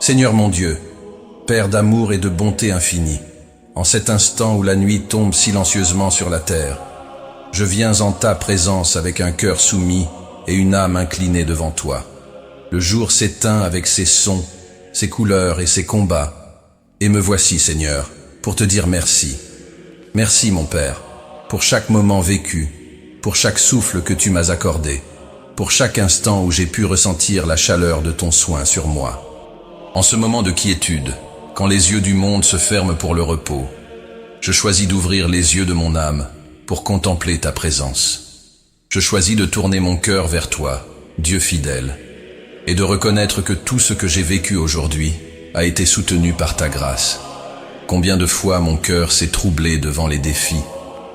Seigneur mon Dieu, Père d'amour et de bonté infinie, en cet instant où la nuit tombe silencieusement sur la terre, je viens en ta présence avec un cœur soumis et une âme inclinée devant toi. Le jour s'éteint avec ses sons, ses couleurs et ses combats, et me voici, Seigneur, pour te dire merci. Merci, mon Père, pour chaque moment vécu, pour chaque souffle que tu m'as accordé, pour chaque instant où j'ai pu ressentir la chaleur de ton soin sur moi. En ce moment de quiétude, quand les yeux du monde se ferment pour le repos, je choisis d'ouvrir les yeux de mon âme pour contempler ta présence. Je choisis de tourner mon cœur vers toi, Dieu fidèle, et de reconnaître que tout ce que j'ai vécu aujourd'hui a été soutenu par ta grâce. Combien de fois mon cœur s'est troublé devant les défis,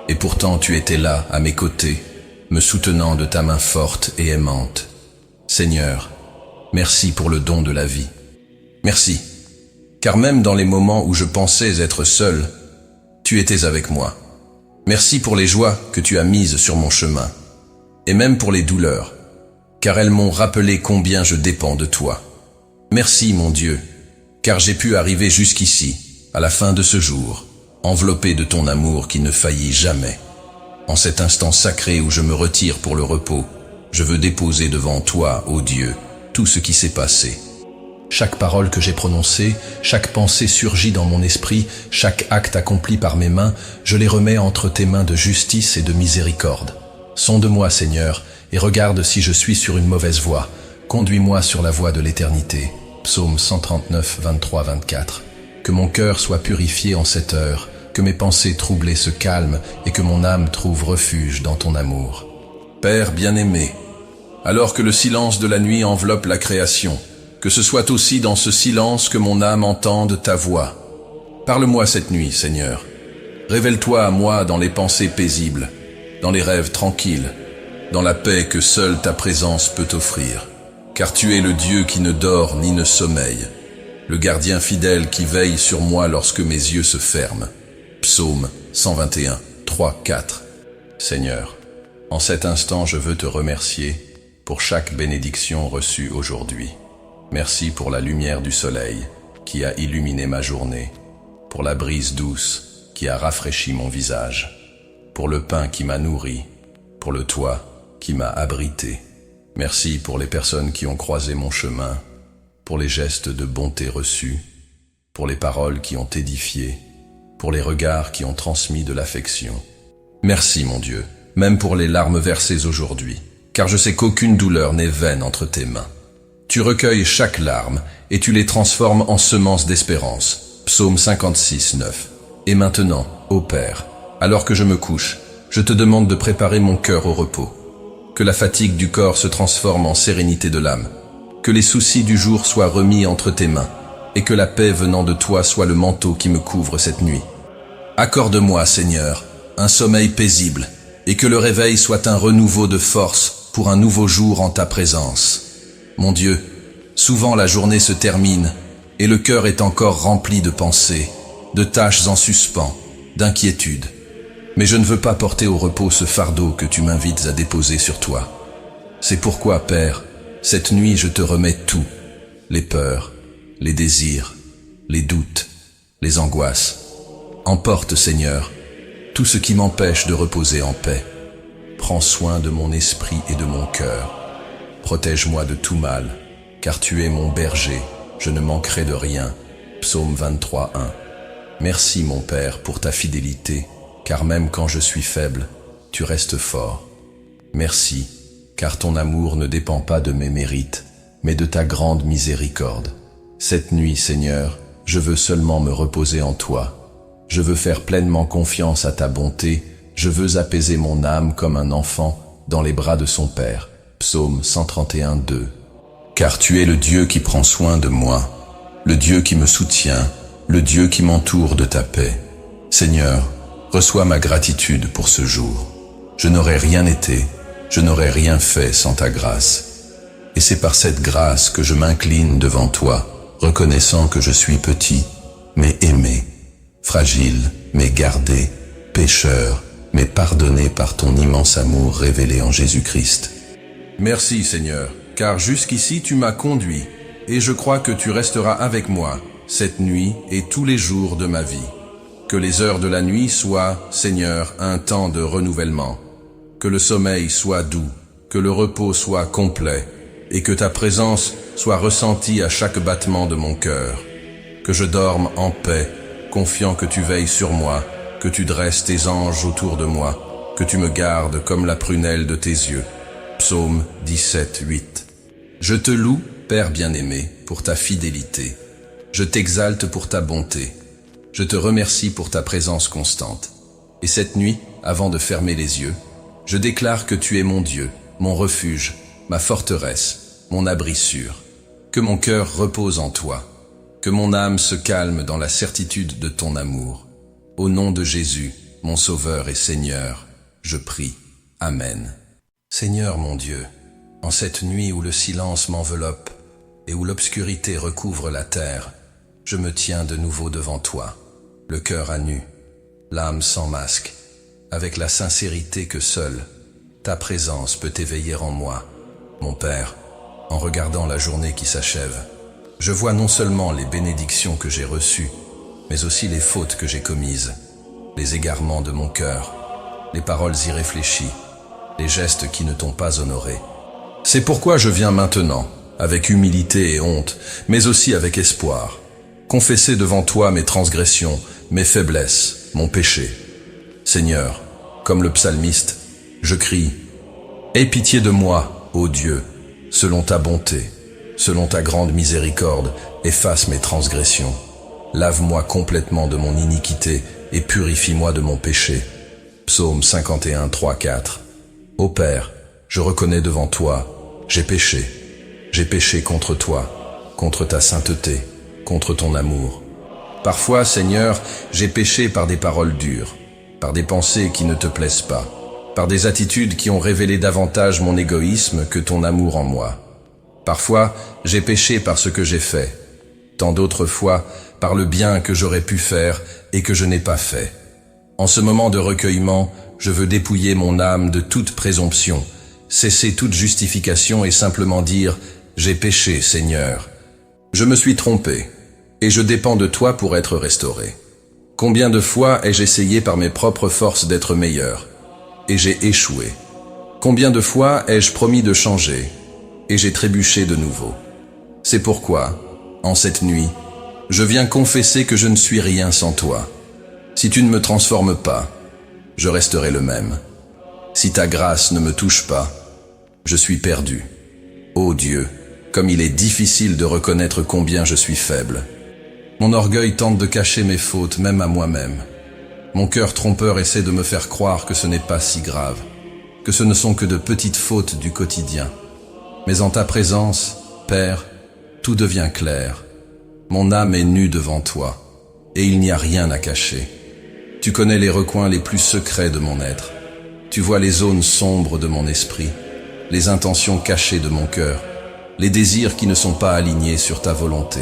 et pourtant tu étais là, à mes côtés, me soutenant de ta main forte et aimante. Seigneur, merci pour le don de la vie. Merci, car même dans les moments où je pensais être seul, tu étais avec moi. Merci pour les joies que tu as mises sur mon chemin, et même pour les douleurs, car elles m'ont rappelé combien je dépends de toi. Merci, mon Dieu, car j'ai pu arriver jusqu'ici, à la fin de ce jour, enveloppé de ton amour qui ne faillit jamais. En cet instant sacré où je me retire pour le repos, je veux déposer devant toi, ô Dieu, tout ce qui s'est passé. Chaque parole que j'ai prononcée, chaque pensée surgie dans mon esprit, chaque acte accompli par mes mains, je les remets entre tes mains de justice et de miséricorde. Sonde-moi, Seigneur, et regarde si je suis sur une mauvaise voie. Conduis-moi sur la voie de l'éternité. Psaume 139, 23, 24. Que mon cœur soit purifié en cette heure, que mes pensées troublées se calment et que mon âme trouve refuge dans ton amour. Père bien-aimé, alors que le silence de la nuit enveloppe la création, que ce soit aussi dans ce silence que mon âme entende ta voix. Parle-moi cette nuit, Seigneur. Révèle-toi à moi dans les pensées paisibles, dans les rêves tranquilles, dans la paix que seule ta présence peut offrir. Car tu es le Dieu qui ne dort ni ne sommeille, le gardien fidèle qui veille sur moi lorsque mes yeux se ferment. Psaume 121, 3, 4. Seigneur, en cet instant je veux te remercier pour chaque bénédiction reçue aujourd'hui. Merci pour la lumière du soleil qui a illuminé ma journée, pour la brise douce qui a rafraîchi mon visage, pour le pain qui m'a nourri, pour le toit qui m'a abrité. Merci pour les personnes qui ont croisé mon chemin, pour les gestes de bonté reçus, pour les paroles qui ont édifié, pour les regards qui ont transmis de l'affection. Merci mon Dieu, même pour les larmes versées aujourd'hui, car je sais qu'aucune douleur n'est vaine entre tes mains. Tu recueilles chaque larme et tu les transformes en semences d'espérance. Psaume 56, 9. Et maintenant, ô Père, alors que je me couche, je te demande de préparer mon cœur au repos. Que la fatigue du corps se transforme en sérénité de l'âme. Que les soucis du jour soient remis entre tes mains et que la paix venant de toi soit le manteau qui me couvre cette nuit. Accorde-moi, Seigneur, un sommeil paisible et que le réveil soit un renouveau de force pour un nouveau jour en ta présence. Mon Dieu, souvent la journée se termine et le cœur est encore rempli de pensées, de tâches en suspens, d'inquiétudes. Mais je ne veux pas porter au repos ce fardeau que tu m'invites à déposer sur toi. C'est pourquoi, Père, cette nuit je te remets tout, les peurs, les désirs, les doutes, les angoisses. Emporte, Seigneur, tout ce qui m'empêche de reposer en paix. Prends soin de mon esprit et de mon cœur. Protège-moi de tout mal, car tu es mon berger, je ne manquerai de rien. Psaume 23, 1. Merci mon Père pour ta fidélité, car même quand je suis faible, tu restes fort. Merci, car ton amour ne dépend pas de mes mérites, mais de ta grande miséricorde. Cette nuit, Seigneur, je veux seulement me reposer en toi. Je veux faire pleinement confiance à ta bonté, je veux apaiser mon âme comme un enfant dans les bras de son Père. Psaume 131, 2. Car tu es le Dieu qui prend soin de moi, le Dieu qui me soutient, le Dieu qui m'entoure de ta paix. Seigneur, reçois ma gratitude pour ce jour. Je n'aurais rien été, je n'aurais rien fait sans ta grâce. Et c'est par cette grâce que je m'incline devant toi, reconnaissant que je suis petit, mais aimé, fragile, mais gardé, pécheur, mais pardonné par ton immense amour révélé en Jésus-Christ. Merci Seigneur, car jusqu'ici tu m'as conduit, et je crois que tu resteras avec moi cette nuit et tous les jours de ma vie. Que les heures de la nuit soient, Seigneur, un temps de renouvellement. Que le sommeil soit doux, que le repos soit complet, et que ta présence soit ressentie à chaque battement de mon cœur. Que je dorme en paix, confiant que tu veilles sur moi, que tu dresses tes anges autour de moi, que tu me gardes comme la prunelle de tes yeux. Psaume 17, 8. Je te loue, Père bien-aimé, pour ta fidélité. Je t'exalte pour ta bonté. Je te remercie pour ta présence constante. Et cette nuit, avant de fermer les yeux, je déclare que tu es mon Dieu, mon refuge, ma forteresse, mon abri sûr. Que mon cœur repose en toi. Que mon âme se calme dans la certitude de ton amour. Au nom de Jésus, mon Sauveur et Seigneur, je prie. Amen. Seigneur mon Dieu, en cette nuit où le silence m'enveloppe et où l'obscurité recouvre la terre, je me tiens de nouveau devant toi, le cœur à nu, l'âme sans masque, avec la sincérité que seule ta présence peut éveiller en moi. Mon Père, en regardant la journée qui s'achève, je vois non seulement les bénédictions que j'ai reçues, mais aussi les fautes que j'ai commises, les égarements de mon cœur, les paroles irréfléchies, les gestes qui ne t'ont pas honoré. C'est pourquoi je viens maintenant, avec humilité et honte, mais aussi avec espoir, confesser devant toi mes transgressions, mes faiblesses, mon péché. Seigneur, comme le psalmiste, je crie, « Aie pitié de moi, ô Dieu, selon ta bonté, selon ta grande miséricorde, efface mes transgressions. Lave-moi complètement de mon iniquité et purifie-moi de mon péché. » Psaume 51, 3, 4. Ô Père, je reconnais devant toi, j'ai péché contre toi, contre ta sainteté, contre ton amour. Parfois, Seigneur, j'ai péché par des paroles dures, par des pensées qui ne te plaisent pas, par des attitudes qui ont révélé davantage mon égoïsme que ton amour en moi. Parfois, j'ai péché par ce que j'ai fait, tant d'autres fois par le bien que j'aurais pu faire et que je n'ai pas fait. En ce moment de recueillement, je veux dépouiller mon âme de toute présomption, cesser toute justification et simplement dire « J'ai péché, Seigneur. Je me suis trompé, et je dépends de toi pour être restauré. Combien de fois ai-je essayé par mes propres forces d'être meilleur, et j'ai échoué. Combien de fois ai-je promis de changer, et j'ai trébuché de nouveau. C'est pourquoi, en cette nuit, je viens confesser que je ne suis rien sans toi. Si tu ne me transformes pas, je resterai le même. Si ta grâce ne me touche pas, je suis perdu. Ô Dieu, comme il est difficile de reconnaître combien je suis faible. Mon orgueil tente de cacher mes fautes, même à moi-même. Mon cœur trompeur essaie de me faire croire que ce n'est pas si grave, que ce ne sont que de petites fautes du quotidien. Mais en ta présence, Père, tout devient clair. Mon âme est nue devant toi, et il n'y a rien à cacher. Tu connais les recoins les plus secrets de mon être. Tu vois les zones sombres de mon esprit, les intentions cachées de mon cœur, les désirs qui ne sont pas alignés sur ta volonté.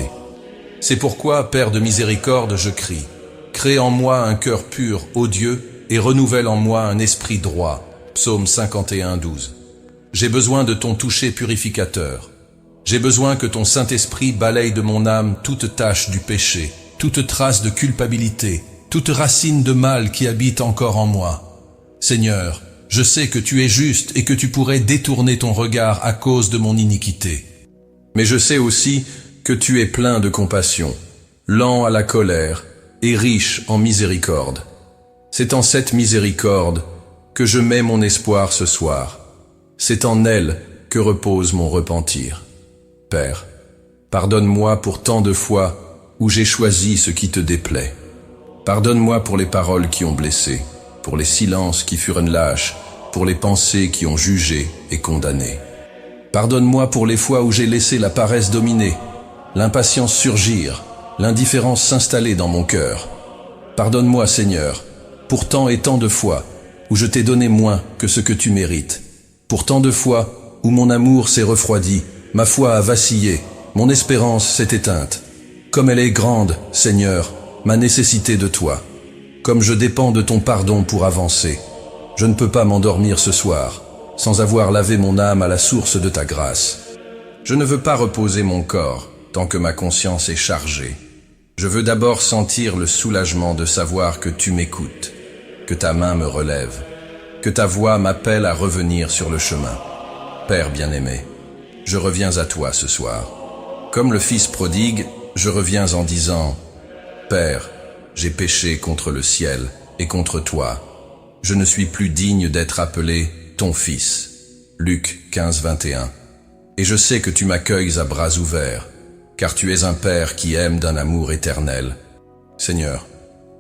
C'est pourquoi, Père de miséricorde, je crie. Crée en moi un cœur pur, ô Dieu, et renouvelle en moi un esprit droit. Psaume 51, 12. J'ai besoin de ton toucher purificateur. J'ai besoin que ton Saint-Esprit balaye de mon âme toute tache du péché, toute trace de culpabilité, toute racine de mal qui habite encore en moi. Seigneur, je sais que tu es juste et que tu pourrais détourner ton regard à cause de mon iniquité. Mais je sais aussi que tu es plein de compassion, lent à la colère et riche en miséricorde. C'est en cette miséricorde que je mets mon espoir ce soir. C'est en elle que repose mon repentir. Père, pardonne-moi pour tant de fois où j'ai choisi ce qui te déplaît. Pardonne-moi pour les paroles qui ont blessé, pour les silences qui furent lâches, pour les pensées qui ont jugé et condamné. Pardonne-moi pour les fois où j'ai laissé la paresse dominer, l'impatience surgir, l'indifférence s'installer dans mon cœur. Pardonne-moi, Seigneur, pour tant et tant de fois où je t'ai donné moins que ce que tu mérites, pour tant de fois où mon amour s'est refroidi, ma foi a vacillé, mon espérance s'est éteinte. Comme elle est grande, Seigneur, ma nécessité de toi. Comme je dépends de ton pardon pour avancer. Je ne peux pas m'endormir ce soir, sans avoir lavé mon âme à la source de ta grâce. Je ne veux pas reposer mon corps, tant que ma conscience est chargée. Je veux d'abord sentir le soulagement de savoir que tu m'écoutes, que ta main me relève, que ta voix m'appelle à revenir sur le chemin. Père bien-aimé, je reviens à toi ce soir. Comme le fils prodigue, je reviens en disant « Père, j'ai péché contre le ciel et contre toi. Je ne suis plus digne d'être appelé ton fils. » Luc 15, 21. Et je sais que tu m'accueilles à bras ouverts, car tu es un Père qui aime d'un amour éternel. Seigneur,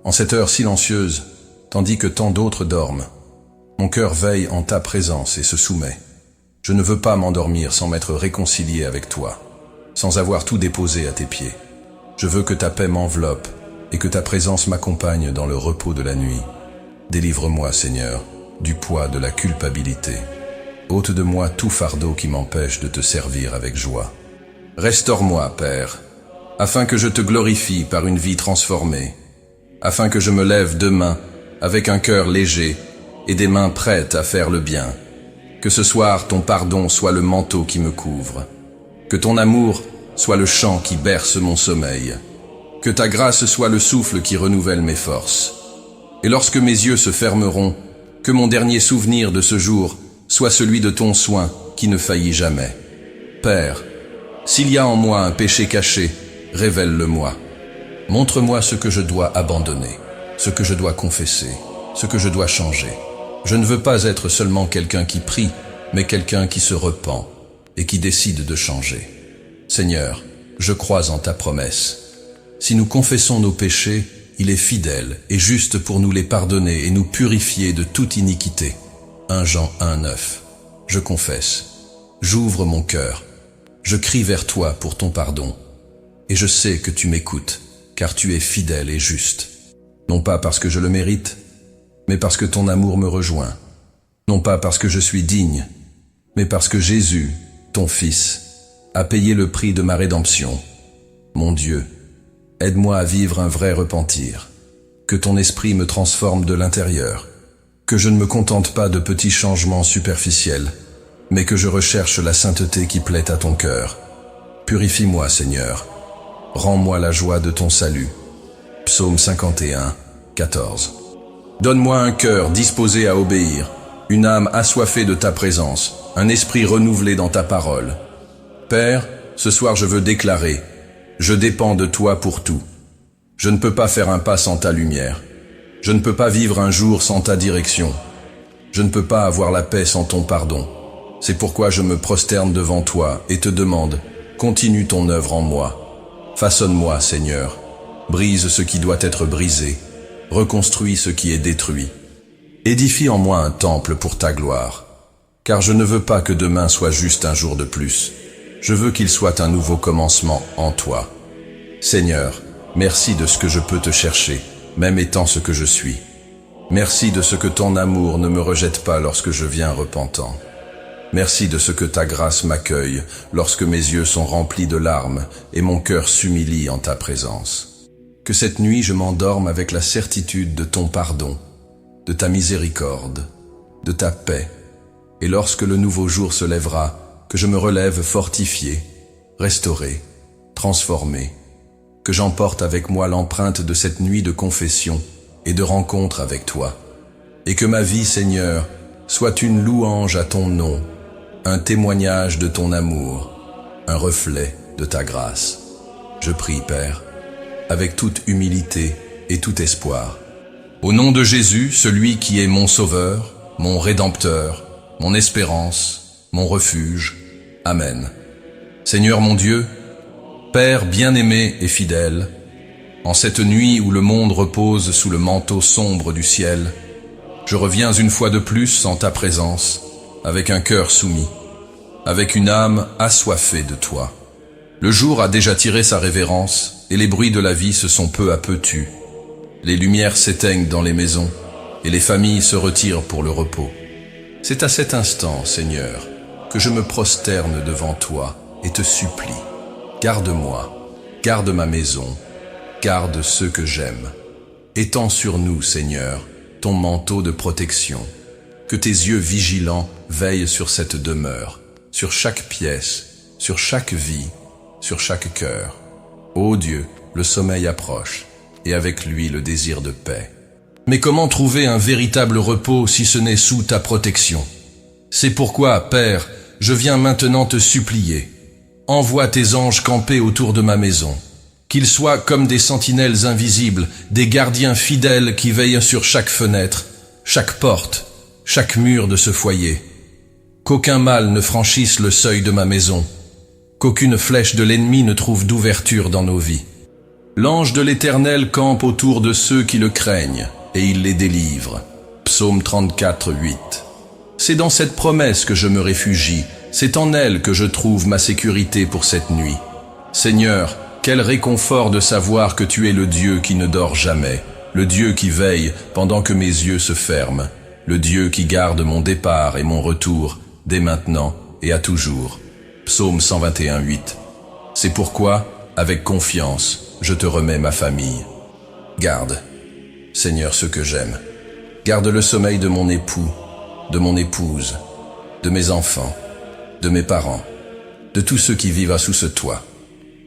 en cette heure silencieuse, tandis que tant d'autres dorment, mon cœur veille en ta présence et se soumet. Je ne veux pas m'endormir sans m'être réconcilié avec toi, sans avoir tout déposé à tes pieds. Je veux que ta paix m'enveloppe et que ta présence m'accompagne dans le repos de la nuit. Délivre-moi, Seigneur, du poids de la culpabilité. Ôte de moi tout fardeau qui m'empêche de te servir avec joie. Restaure-moi, Père, afin que je te glorifie par une vie transformée, afin que je me lève demain avec un cœur léger et des mains prêtes à faire le bien. Que ce soir ton pardon soit le manteau qui me couvre, que ton amour soit le chant qui berce mon sommeil, que ta grâce soit le souffle qui renouvelle mes forces. Et lorsque mes yeux se fermeront, que mon dernier souvenir de ce jour soit celui de ton soin qui ne faillit jamais. Père, s'il y a en moi un péché caché, révèle-le-moi. Montre-moi ce que je dois abandonner, ce que je dois confesser, ce que je dois changer. Je ne veux pas être seulement quelqu'un qui prie, mais quelqu'un qui se repent et qui décide de changer. Seigneur, je crois en ta promesse. Si nous confessons nos péchés, il est fidèle et juste pour nous les pardonner et nous purifier de toute iniquité. 1 Jean 1, 9. Je confesse. J'ouvre mon cœur. Je crie vers toi pour ton pardon. Et je sais que tu m'écoutes, car tu es fidèle et juste. Non pas parce que je le mérite, mais parce que ton amour me rejoint. Non pas parce que je suis digne, mais parce que Jésus, ton Fils, a payé le prix de ma rédemption. Mon Dieu, aide-moi à vivre un vrai repentir. Que ton esprit me transforme de l'intérieur. Que je ne me contente pas de petits changements superficiels, mais que je recherche la sainteté qui plaît à ton cœur. Purifie-moi, Seigneur. Rends-moi la joie de ton salut. Psaume 51, 14. Donne-moi un cœur disposé à obéir, une âme assoiffée de ta présence, un esprit renouvelé dans ta parole. Père, ce soir je veux déclarer, je dépends de toi pour tout. Je ne peux pas faire un pas sans ta lumière. Je ne peux pas vivre un jour sans ta direction. Je ne peux pas avoir la paix sans ton pardon. C'est pourquoi je me prosterne devant toi et te demande, continue ton œuvre en moi. Façonne-moi, Seigneur. Brise ce qui doit être brisé. Reconstruis ce qui est détruit. Édifie en moi un temple pour ta gloire. Car je ne veux pas que demain soit juste un jour de plus. Je veux qu'il soit un nouveau commencement en toi. Seigneur, merci de ce que je peux te chercher, même étant ce que je suis. Merci de ce que ton amour ne me rejette pas lorsque je viens repentant. Merci de ce que ta grâce m'accueille lorsque mes yeux sont remplis de larmes et mon cœur s'humilie en ta présence. Que cette nuit je m'endorme avec la certitude de ton pardon, de ta miséricorde, de ta paix, et lorsque le nouveau jour se lèvera, que je me relève fortifié, restauré, transformé, que j'emporte avec moi l'empreinte de cette nuit de confession et de rencontre avec toi, et que ma vie, Seigneur, soit une louange à ton nom, un témoignage de ton amour, un reflet de ta grâce. Je prie, Père, avec toute humilité et tout espoir. Au nom de Jésus, celui qui est mon Sauveur, mon Rédempteur, mon espérance, mon refuge. Amen. Seigneur mon Dieu, Père bien-aimé et fidèle, en cette nuit où le monde repose sous le manteau sombre du ciel, je reviens une fois de plus en ta présence, avec un cœur soumis, avec une âme assoiffée de toi. Le jour a déjà tiré sa révérence, et les bruits de la vie se sont peu à peu tus. Les lumières s'éteignent dans les maisons, et les familles se retirent pour le repos. C'est à cet instant, Seigneur, que je me prosterne devant toi et te supplie. Garde-moi, garde ma maison, garde ceux que j'aime. Étends sur nous, Seigneur, ton manteau de protection. Que tes yeux vigilants veillent sur cette demeure, sur chaque pièce, sur chaque vie, sur chaque cœur. Ô Dieu, le sommeil approche, et avec lui le désir de paix. Mais comment trouver un véritable repos si ce n'est sous ta protection? C'est pourquoi, Père, je viens maintenant te supplier. Envoie tes anges camper autour de ma maison. Qu'ils soient comme des sentinelles invisibles, des gardiens fidèles qui veillent sur chaque fenêtre, chaque porte, chaque mur de ce foyer. Qu'aucun mal ne franchisse le seuil de ma maison, qu'aucune flèche de l'ennemi ne trouve d'ouverture dans nos vies. L'ange de l'Éternel campe autour de ceux qui le craignent, et il les délivre. Psaume 34, 8. C'est dans cette promesse que je me réfugie, c'est en elle que je trouve ma sécurité pour cette nuit. Seigneur, quel réconfort de savoir que tu es le Dieu qui ne dort jamais, le Dieu qui veille pendant que mes yeux se ferment, le Dieu qui garde mon départ et mon retour, dès maintenant et à toujours. Psaume 121, 8. C'est pourquoi, avec confiance, je te remets ma famille. Garde, Seigneur, ce que j'aime. Garde le sommeil de mon époux, de mon épouse, de mes enfants, de mes parents, de tous ceux qui vivent sous ce toit.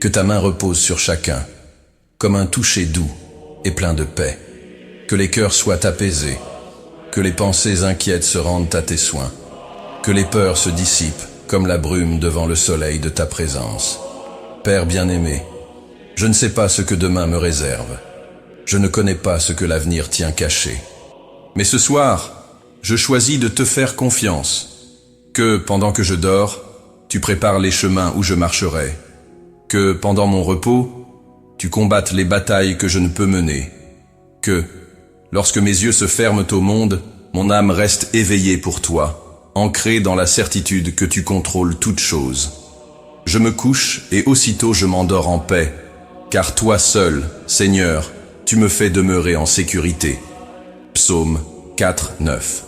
Que ta main repose sur chacun, comme un toucher doux et plein de paix. Que les cœurs soient apaisés, que les pensées inquiètes se rendent à tes soins, que les peurs se dissipent comme la brume devant le soleil de ta présence. Père bien-aimé, je ne sais pas ce que demain me réserve, je ne connais pas ce que l'avenir tient caché. Mais ce soir, je choisis de te faire confiance, que, pendant que je dors, tu prépares les chemins où je marcherai, que, pendant mon repos, tu combattes les batailles que je ne peux mener, que, lorsque mes yeux se ferment au monde, mon âme reste éveillée pour toi, ancrée dans la certitude que tu contrôles toutes choses. Je me couche et aussitôt je m'endors en paix, car toi seul, Seigneur, tu me fais demeurer en sécurité. Psaume 4, 9.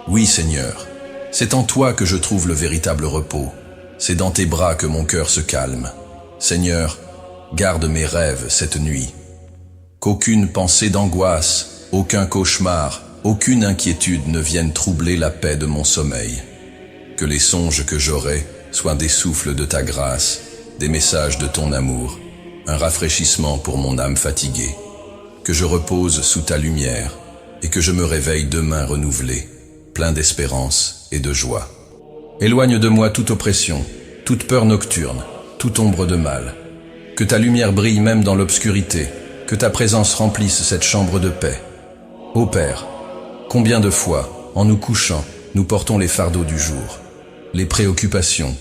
Oui, Seigneur, c'est en toi que je trouve le véritable repos, c'est dans tes bras que mon cœur se calme. Seigneur, garde mes rêves cette nuit. Qu'aucune pensée d'angoisse, aucun cauchemar, aucune inquiétude ne vienne troubler la paix de mon sommeil. Que les songes que j'aurai soient des souffles de ta grâce, des messages de ton amour, un rafraîchissement pour mon âme fatiguée. Que je repose sous ta lumière et que je me réveille demain renouvelé, plein d'espérance et de joie. Éloigne de moi toute oppression, toute peur nocturne, toute ombre de mal. Que ta lumière brille même dans l'obscurité, que ta présence remplisse cette chambre de paix. Ô Père, combien de fois, en nous couchant, nous portons les fardeaux du jour, les préoccupations,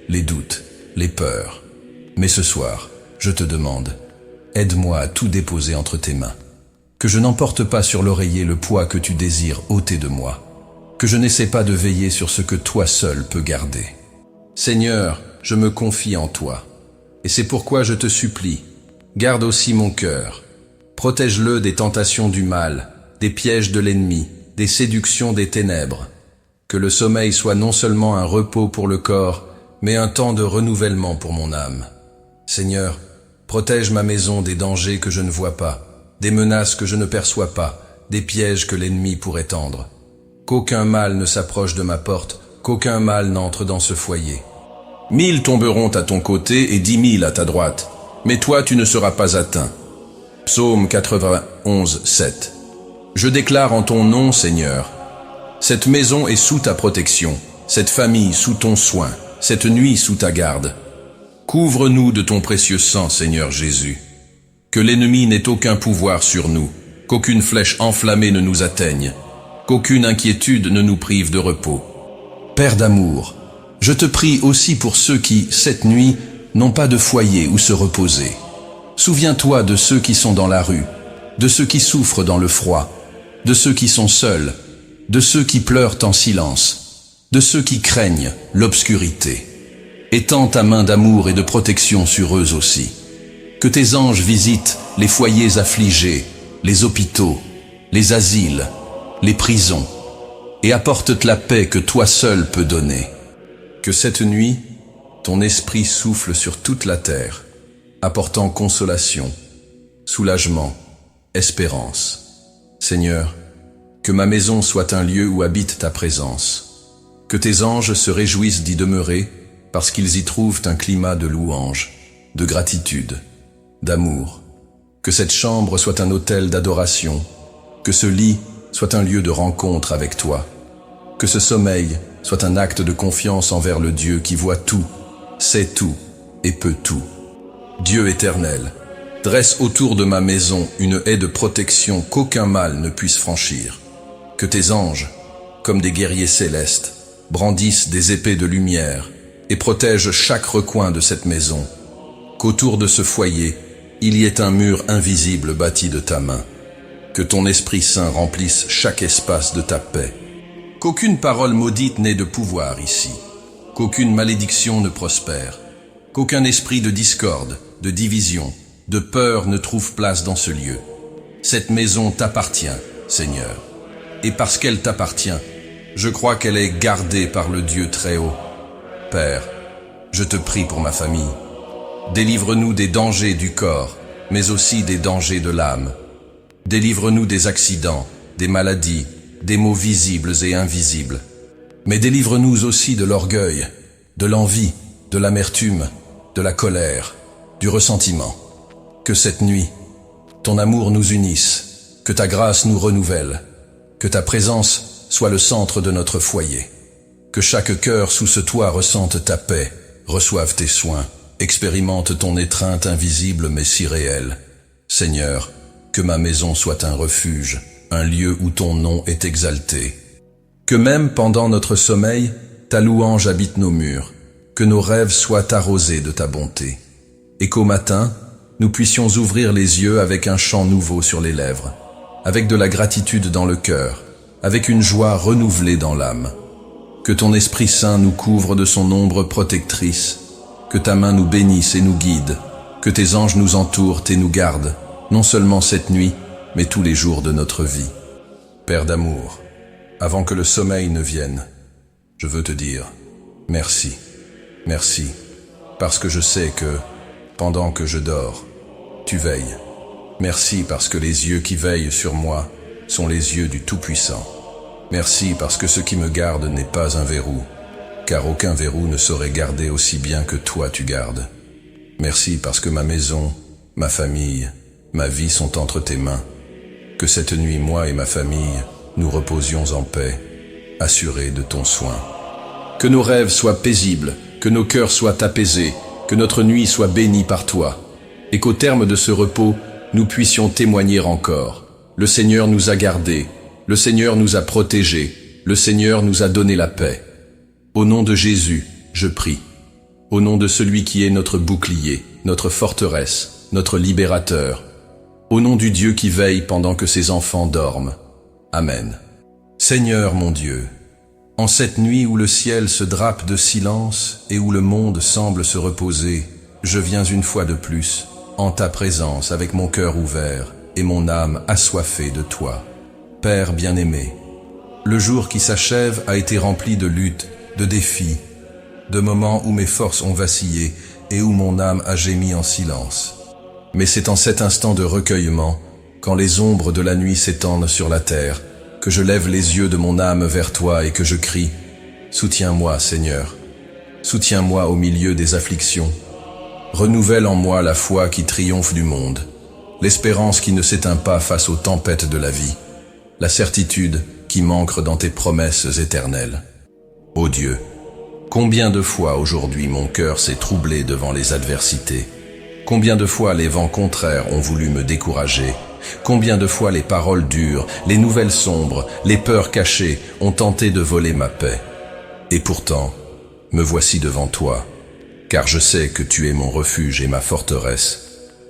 les doutes, les peurs. Mais ce soir, je te demande, aide-moi à tout déposer entre tes mains. Que je n'emporte pas sur l'oreiller le poids que tu désires ôter de moi. Que je n'essaie pas de veiller sur ce que toi seul peux garder. Seigneur, je me confie en toi. Et c'est pourquoi je te supplie, garde aussi mon cœur. Protège-le des tentations du mal, des pièges de l'ennemi, des séductions des ténèbres. Que le sommeil soit non seulement un repos pour le corps, mais un temps de renouvellement pour mon âme. Seigneur, protège ma maison des dangers que je ne vois pas, des menaces que je ne perçois pas, des pièges que l'ennemi pourrait tendre. Qu'aucun mal ne s'approche de ma porte, qu'aucun mal n'entre dans ce foyer. 1000 tomberont à ton côté et 10 000 à ta droite, mais toi tu ne seras pas atteint. Psaume 91, 7. Je déclare en ton nom, Seigneur, cette maison est sous ta protection, cette famille sous ton soin, cette nuit sous ta garde. Couvre-nous de ton précieux sang, Seigneur Jésus. Que l'ennemi n'ait aucun pouvoir sur nous, qu'aucune flèche enflammée ne nous atteigne, qu'aucune inquiétude ne nous prive de repos. Père d'amour, je te prie aussi pour ceux qui, cette nuit, n'ont pas de foyer où se reposer. Souviens-toi de ceux qui sont dans la rue, de ceux qui souffrent dans le froid, de ceux qui sont seuls, de ceux qui pleurent en silence, de ceux qui craignent l'obscurité. Étends ta main d'amour et de protection sur eux aussi. Que tes anges visitent les foyers affligés, les hôpitaux, les asiles, les prisons, et apportent la paix que toi seul peux donner. Que cette nuit, ton esprit souffle sur toute la terre, apportant consolation, soulagement, espérance. Seigneur, que ma maison soit un lieu où habite ta présence. Que tes anges se réjouissent d'y demeurer, parce qu'ils y trouvent un climat de louange. de gratitude, d'amour. Que cette chambre soit un autel d'adoration, que ce lit soit un lieu de rencontre avec toi, que ce sommeil soit un acte de confiance envers le Dieu qui voit tout, sait tout et peut tout. Dieu éternel, dresse autour de ma maison une haie de protection qu'aucun mal ne puisse franchir. Que tes anges, comme des guerriers célestes, brandissent des épées de lumière et protègent chaque recoin de cette maison. Qu'autour de ce foyer, il y ait un mur invisible bâti de ta main. Que ton Esprit Saint remplisse chaque espace de ta paix. Qu'aucune parole maudite n'ait de pouvoir ici. Qu'aucune malédiction ne prospère. Qu'aucun esprit de discorde, de division, de peur ne trouve place dans ce lieu. Cette maison t'appartient, Seigneur. Et parce qu'elle t'appartient, je crois qu'elle est gardée par le Dieu très haut. Père, je te prie pour ma famille. Délivre-nous des dangers du corps, mais aussi des dangers de l'âme. Délivre-nous des accidents, des maladies, des maux visibles et invisibles. Mais délivre-nous aussi de l'orgueil, de l'envie, de l'amertume, de la colère, du ressentiment. Que cette nuit, ton amour nous unisse, que ta grâce nous renouvelle, que ta présence soit le centre de notre foyer. Que chaque cœur sous ce toit ressente ta paix, reçoive tes soins, expérimente ton étreinte invisible mais si réelle. Seigneur, que ma maison soit un refuge, un lieu où ton nom est exalté. Que même pendant notre sommeil, ta louange habite nos murs, que nos rêves soient arrosés de ta bonté, et qu'au matin, nous puissions ouvrir les yeux avec un chant nouveau sur les lèvres, avec de la gratitude dans le cœur, avec une joie renouvelée dans l'âme. Que ton Esprit Saint nous couvre de son ombre protectrice, que ta main nous bénisse et nous guide, que tes anges nous entourent et nous gardent, non seulement cette nuit, mais tous les jours de notre vie. Père d'amour, avant que le sommeil ne vienne, je veux te dire merci, merci, parce que je sais que, pendant que je dors, tu veilles. Merci parce que les yeux qui veillent sur moi sont les yeux du Tout-Puissant. Merci parce que ce qui me garde n'est pas un verrou, car aucun verrou ne saurait garder aussi bien que toi tu gardes. Merci parce que ma maison, ma famille, ma vie sont entre tes mains. Que cette nuit, moi et ma famille, nous reposions en paix, assurés de ton soin. Que nos rêves soient paisibles, que nos cœurs soient apaisés, que notre nuit soit bénie par toi, et qu'au terme de ce repos, nous puissions témoigner encore. Le Seigneur nous a gardés, le Seigneur nous a protégés, le Seigneur nous a donné la paix. Au nom de Jésus, je prie. Au nom de celui qui est notre bouclier, notre forteresse, notre libérateur. Au nom du Dieu qui veille pendant que ses enfants dorment. Amen. Seigneur mon Dieu, en cette nuit où le ciel se drape de silence et où le monde semble se reposer, je viens une fois de plus, en ta présence avec mon cœur ouvert et mon âme assoiffée de toi. Père bien-aimé, le jour qui s'achève a été rempli de luttes, de défis, de moments où mes forces ont vacillé et où mon âme a gémi en silence. Mais c'est en cet instant de recueillement, quand les ombres de la nuit s'étendent sur la terre, que je lève les yeux de mon âme vers toi et que je crie « Soutiens-moi, Seigneur, soutiens-moi au milieu des afflictions. Renouvelle en moi la foi qui triomphe du monde, l'espérance qui ne s'éteint pas face aux tempêtes de la vie, la certitude qui m'ancre dans tes promesses éternelles. Ô Dieu, combien de fois aujourd'hui mon cœur s'est troublé devant les adversités, combien de fois les vents contraires ont voulu me décourager, combien de fois les paroles dures, les nouvelles sombres, les peurs cachées ont tenté de voler ma paix. Et pourtant, me voici devant toi, car je sais que tu es mon refuge et ma forteresse,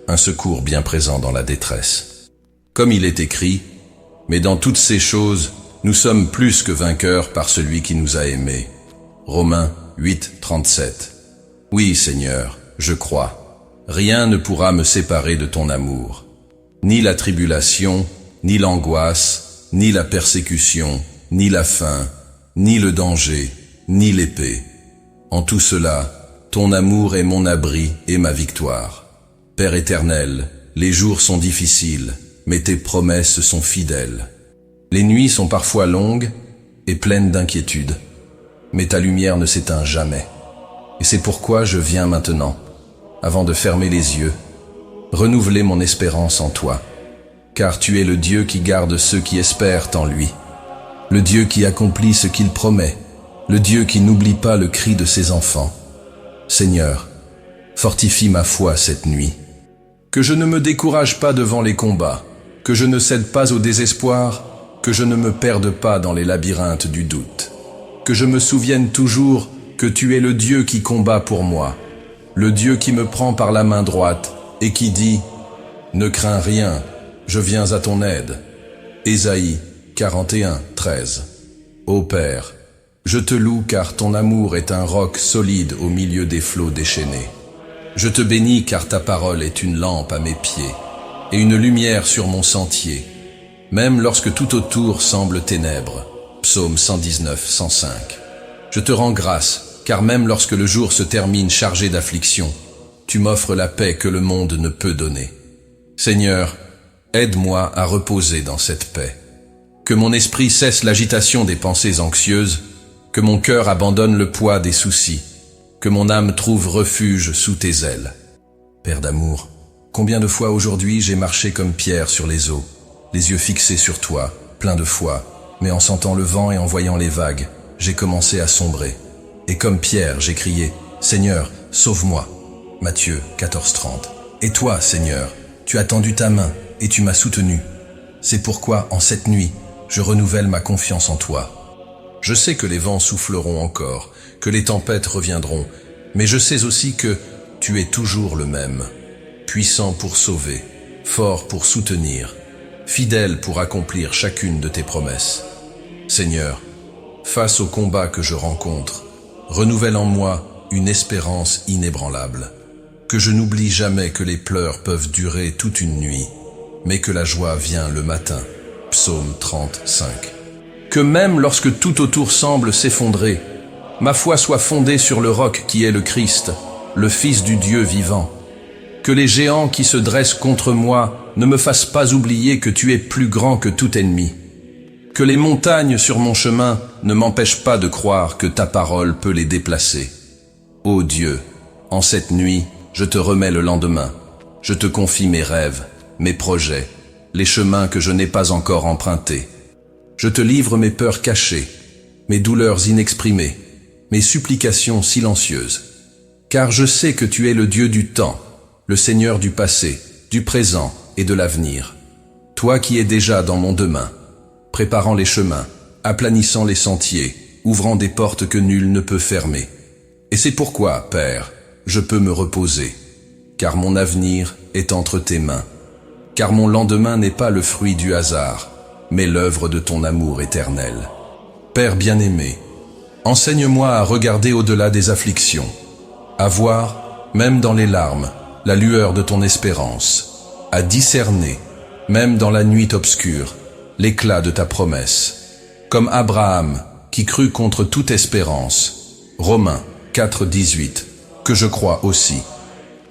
un secours bien présent dans la détresse. Comme il est écrit, « Mais dans toutes ces choses, nous sommes plus que vainqueurs par celui qui nous a aimés. » Romains 8, 37. Oui, Seigneur, je crois. Rien ne pourra me séparer de ton amour. Ni la tribulation, ni l'angoisse, ni la persécution, ni la faim, ni le danger, ni l'épée. En tout cela, ton amour est mon abri et ma victoire. Père éternel, les jours sont difficiles, mais tes promesses sont fidèles. Les nuits sont parfois longues et pleines d'inquiétude, mais ta lumière ne s'éteint jamais. Et c'est pourquoi je viens maintenant. avant de fermer les yeux, renouveler mon espérance en toi, car tu es le Dieu qui garde ceux qui espèrent en lui, le Dieu qui accomplit ce qu'il promet, le Dieu qui n'oublie pas le cri de ses enfants. Seigneur, fortifie ma foi cette nuit. Que je ne me décourage pas devant les combats, que je ne cède pas au désespoir, que je ne me perde pas dans les labyrinthes du doute. Que je me souvienne toujours que tu es le Dieu qui combat pour moi, le Dieu qui me prend par la main droite et qui dit « Ne crains rien, je viens à ton aide ». Ésaïe 41, 13. Ô Père, je te loue car ton amour est un roc solide au milieu des flots déchaînés. Je te bénis car ta parole est une lampe à mes pieds et une lumière sur mon sentier, même lorsque tout autour semble ténèbres. Psaume 119, 105. Je te rends grâce car même lorsque le jour se termine chargé d'affliction, tu m'offres la paix que le monde ne peut donner. Seigneur, aide-moi à reposer dans cette paix. Que mon esprit cesse l'agitation des pensées anxieuses, que mon cœur abandonne le poids des soucis, que mon âme trouve refuge sous tes ailes. Père d'amour, combien de fois aujourd'hui j'ai marché comme Pierre sur les eaux, les yeux fixés sur toi, plein de foi, mais en sentant le vent et en voyant les vagues, j'ai commencé à sombrer. Et comme Pierre, j'ai crié « Seigneur, sauve-moi » Matthieu 14:30. Et toi, Seigneur, tu as tendu ta main et tu m'as soutenu. C'est pourquoi, en cette nuit, je renouvelle ma confiance en toi. Je sais que les vents souffleront encore, que les tempêtes reviendront, mais je sais aussi que tu es toujours le même, puissant pour sauver, fort pour soutenir, fidèle pour accomplir chacune de tes promesses. Seigneur, face au combat que je rencontre, renouvelle en moi une espérance inébranlable, que je n'oublie jamais que les pleurs peuvent durer toute une nuit, mais que la joie vient le matin. Psaume 35. Que même lorsque tout autour semble s'effondrer, ma foi soit fondée sur le roc qui est le Christ, le Fils du Dieu vivant. Que les géants qui se dressent contre moi ne me fassent pas oublier que tu es plus grand que tout ennemi. Que les montagnes sur mon chemin ne m'empêchent pas de croire que ta parole peut les déplacer. Ô Dieu, en cette nuit, je te remets le lendemain. Je te confie mes rêves, mes projets, les chemins que je n'ai pas encore empruntés. Je te livre mes peurs cachées, mes douleurs inexprimées, mes supplications silencieuses. Car je sais que tu es le Dieu du temps, le Seigneur du passé, du présent et de l'avenir. Toi qui es déjà dans mon demain, préparant les chemins, aplanissant les sentiers, ouvrant des portes que nul ne peut fermer. Et c'est pourquoi, Père, je peux me reposer, car mon avenir est entre tes mains. Car mon lendemain n'est pas le fruit du hasard, mais l'œuvre de ton amour éternel. Père bien-aimé, enseigne-moi à regarder au-delà des afflictions, à voir, même dans les larmes, la lueur de ton espérance, à discerner, même dans la nuit obscure, l'éclat de ta promesse. Comme Abraham, qui crut contre toute espérance, Romains 4:18, que je crois aussi.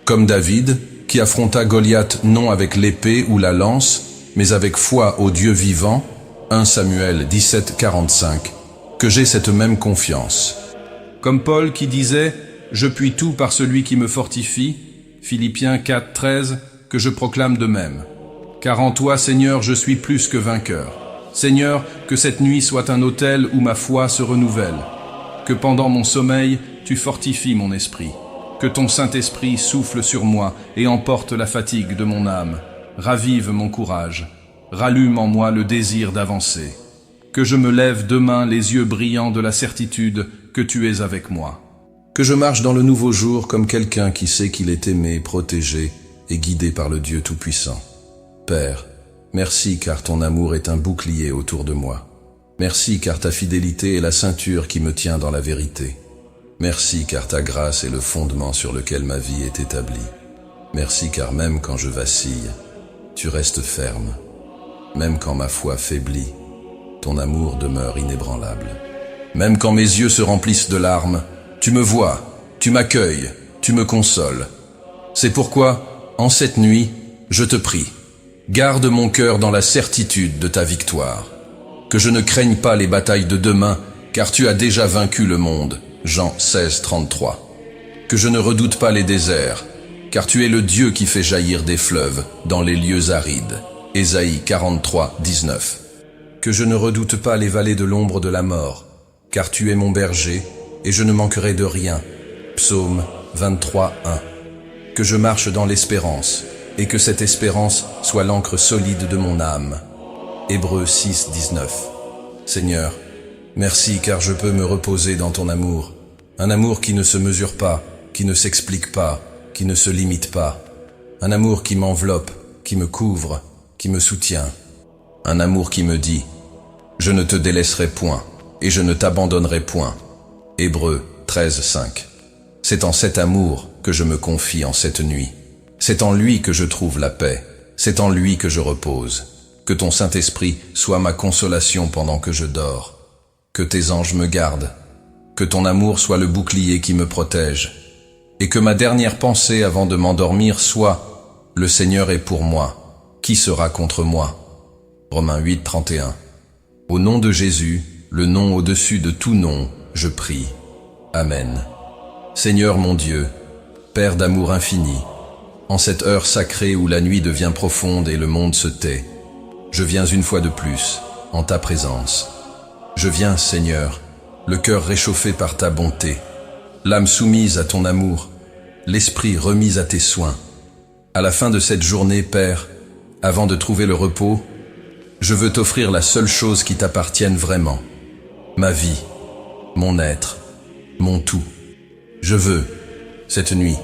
Comme David, qui affronta Goliath non avec l'épée ou la lance, mais avec foi au Dieu vivant, 1 Samuel 17:45, que j'ai cette même confiance. Comme Paul qui disait « Je puis tout par celui qui me fortifie », Philippiens 4:13, que je proclame de même. Car en toi, Seigneur, je suis plus que vainqueur. Seigneur, que cette nuit soit un autel où ma foi se renouvelle. Que pendant mon sommeil, tu fortifies mon esprit. Que ton Saint-Esprit souffle sur moi et emporte la fatigue de mon âme. Ravive mon courage. Rallume en moi le désir d'avancer. Que je me lève demain les yeux brillants de la certitude que tu es avec moi. Que je marche dans le nouveau jour comme quelqu'un qui sait qu'il est aimé, protégé et guidé par le Dieu Tout-Puissant. Père, merci car ton amour est un bouclier autour de moi. Merci car ta fidélité est la ceinture qui me tient dans la vérité. Merci car ta grâce est le fondement sur lequel ma vie est établie. Merci car même quand je vacille, tu restes ferme. Même quand ma foi faiblit, ton amour demeure inébranlable. Même quand mes yeux se remplissent de larmes, tu me vois, tu m'accueilles, tu me consoles. C'est pourquoi, en cette nuit, je te prie, garde mon cœur dans la certitude de ta victoire. Que je ne craigne pas les batailles de demain, car tu as déjà vaincu le monde. Jean 16:33. Que je ne redoute pas les déserts, car tu es le Dieu qui fait jaillir des fleuves dans les lieux arides. Ésaïe 43, 19. Que je ne redoute pas les vallées de l'ombre de la mort, car tu es mon berger, et je ne manquerai de rien. Psaume 23, 1. Que je marche dans l'espérance, et que cette espérance soit l'encre solide de mon âme. Hébreux 6, 19. Seigneur, merci car je peux me reposer dans ton amour. Un amour qui ne se mesure pas, qui ne s'explique pas, qui ne se limite pas. Un amour qui m'enveloppe, qui me couvre, qui me soutient. Un amour qui me dit « Je ne te délaisserai point, et je ne t'abandonnerai point ». Hébreux 13, 5. C'est en cet amour que je me confie en cette nuit. C'est en lui que je trouve la paix. C'est en lui que je repose. Que ton Saint-Esprit soit ma consolation pendant que je dors. Que tes anges me gardent. Que ton amour soit le bouclier qui me protège. Et que ma dernière pensée avant de m'endormir soit « Le Seigneur est pour moi. Qui sera contre moi ?» Romains 8, 31. Au nom de Jésus, le nom au-dessus de tout nom, je prie. Amen. Seigneur mon Dieu, Père d'amour infini, en cette heure sacrée où la nuit devient profonde et le monde se tait, je viens une fois de plus, en ta présence. Je viens, Seigneur, le cœur réchauffé par ta bonté, l'âme soumise à ton amour, l'esprit remis à tes soins. À la fin de cette journée, Père, avant de trouver le repos, je veux t'offrir la seule chose qui t'appartienne vraiment, ma vie, mon être, mon tout. Je veux, cette nuit,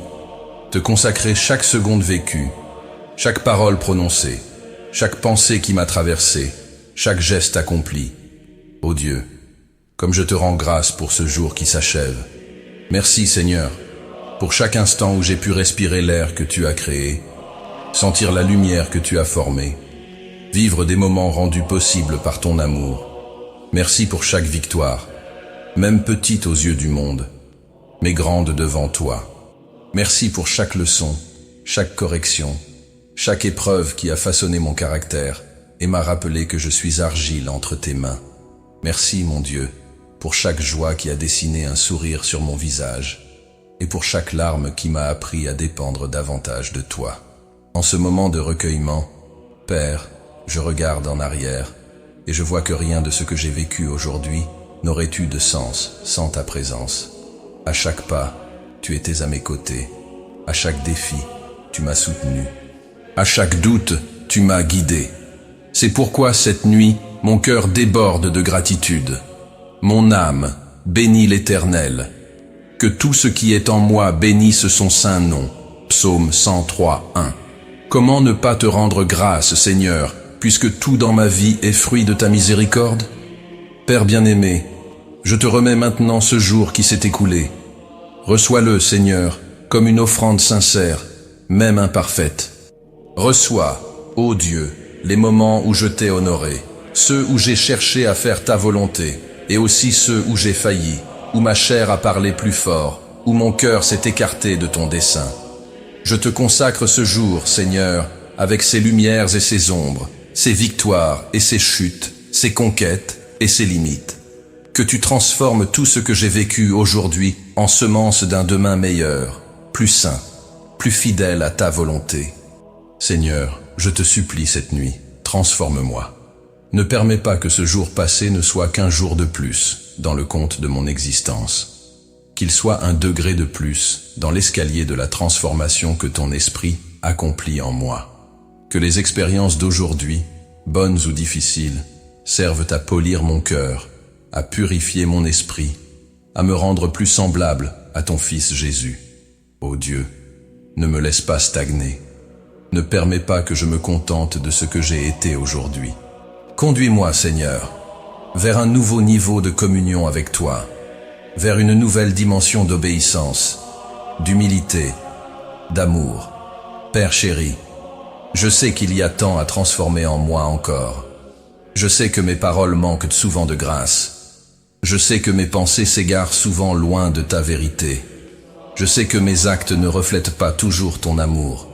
te consacrer chaque seconde vécue, chaque parole prononcée, chaque pensée qui m'a traversé, chaque geste accompli. Ô Dieu, comme je te rends grâce pour ce jour qui s'achève. Merci Seigneur, pour chaque instant où j'ai pu respirer l'air que tu as créé, sentir la lumière que tu as formée, vivre des moments rendus possibles par ton amour. Merci pour chaque victoire, même petite aux yeux du monde, mais grande devant toi. Merci pour chaque leçon, chaque correction, chaque épreuve qui a façonné mon caractère et m'a rappelé que je suis argile entre tes mains. Merci, mon Dieu, pour chaque joie qui a dessiné un sourire sur mon visage et pour chaque larme qui m'a appris à dépendre davantage de toi. En ce moment de recueillement, Père, je regarde en arrière et je vois que rien de ce que j'ai vécu aujourd'hui n'aurait eu de sens sans ta présence. À chaque pas, tu étais à mes côtés. À chaque défi, tu m'as soutenu. À chaque doute, tu m'as guidé. C'est pourquoi cette nuit, mon cœur déborde de gratitude. Mon âme bénit l'Éternel. Que tout ce qui est en moi bénisse son saint nom. Psaume 103, 1. Comment ne pas te rendre grâce, Seigneur, puisque tout dans ma vie est fruit de ta miséricorde? Père bien-aimé, je te remets maintenant ce jour qui s'est écoulé. Reçois-le, Seigneur, comme une offrande sincère, même imparfaite. Reçois, ô Dieu, les moments où je t'ai honoré, ceux où j'ai cherché à faire ta volonté, et aussi ceux où j'ai failli, où ma chair a parlé plus fort, où mon cœur s'est écarté de ton dessein. Je te consacre ce jour, Seigneur, avec ses lumières et ses ombres, ses victoires et ses chutes, ses conquêtes et ses limites. Que tu transformes tout ce que j'ai vécu aujourd'hui en semence d'un demain meilleur, plus sain, plus fidèle à ta volonté. Seigneur, je te supplie cette nuit, transforme-moi. Ne permets pas que ce jour passé ne soit qu'un jour de plus dans le compte de mon existence. Qu'il soit un degré de plus dans l'escalier de la transformation que ton esprit accomplit en moi. Que les expériences d'aujourd'hui, bonnes ou difficiles, servent à polir mon cœur, à purifier mon esprit, à me rendre plus semblable à ton Fils Jésus. Ô Dieu, ne me laisse pas stagner. Ne permets pas que je me contente de ce que j'ai été aujourd'hui. Conduis-moi, Seigneur, vers un nouveau niveau de communion avec toi, vers une nouvelle dimension d'obéissance, d'humilité, d'amour. Père chéri, je sais qu'il y a tant à transformer en moi encore. Je sais que mes paroles manquent souvent de grâce. Je sais que mes pensées s'égarent souvent loin de ta vérité. Je sais que mes actes ne reflètent pas toujours ton amour.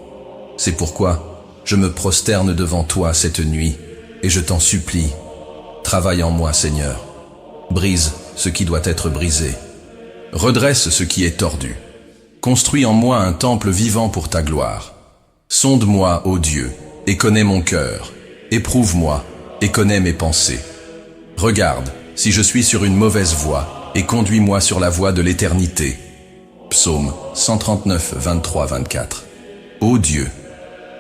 C'est pourquoi je me prosterne devant toi cette nuit et je t'en supplie. Travaille en moi, Seigneur. Brise ce qui doit être brisé. Redresse ce qui est tordu. Construis en moi un temple vivant pour ta gloire. Sonde-moi, ô Dieu, et connais mon cœur. Éprouve-moi, et connais mes pensées. Regarde, si je suis sur une mauvaise voie, et conduis-moi sur la voie de l'éternité. Psaume 139, 23-24. Ô Dieu,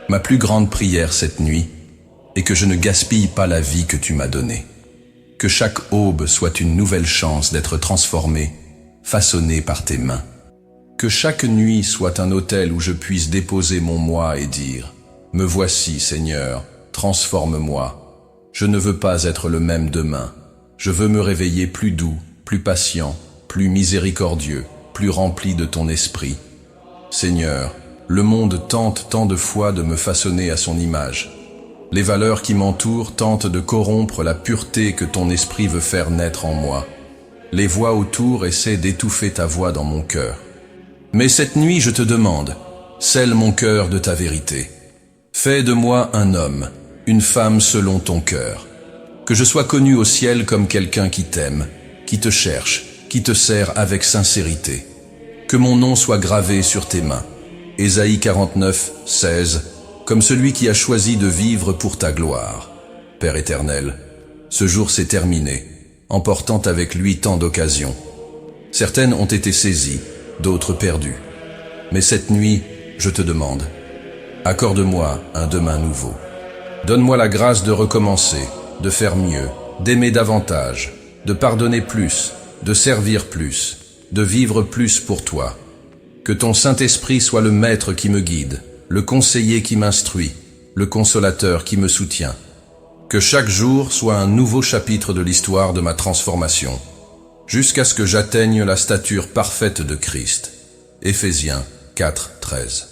ma plus grande prière cette nuit est que je ne gaspille pas la vie que tu m'as donnée. Que chaque aube soit une nouvelle chance d'être transformée, façonnée par tes mains. Que chaque nuit soit un autel où je puisse déposer mon moi et dire « Me voici, Seigneur, transforme-moi. Je ne veux pas être le même demain. Je veux me réveiller plus doux, plus patient, plus miséricordieux, plus rempli de ton esprit. Seigneur, le monde tente tant de fois de me façonner à son image. Les valeurs qui m'entourent tentent de corrompre la pureté que ton esprit veut faire naître en moi. Les voix autour essaient d'étouffer ta voix dans mon cœur. Mais cette nuit, je te demande, scelle mon cœur de ta vérité. Fais de moi un homme, une femme selon ton cœur. Que je sois connu au ciel comme quelqu'un qui t'aime, qui te cherche, qui te sert avec sincérité. Que mon nom soit gravé sur tes mains. Ésaïe 49, 16, comme celui qui a choisi de vivre pour ta gloire. Père éternel, ce jour s'est terminé, emportant avec lui tant d'occasions. Certaines ont été saisies, d'autres perdues. Mais cette nuit, je te demande, accorde-moi un demain nouveau. Donne-moi la grâce de recommencer, de faire mieux, d'aimer davantage, de pardonner plus, de servir plus, de vivre plus pour toi. Que ton Saint-Esprit soit le maître qui me guide, le conseiller qui m'instruit, le consolateur qui me soutient. Que chaque jour soit un nouveau chapitre de l'histoire de ma transformation, jusqu'à ce que j'atteigne la stature parfaite de Christ. Éphésiens 4, 13.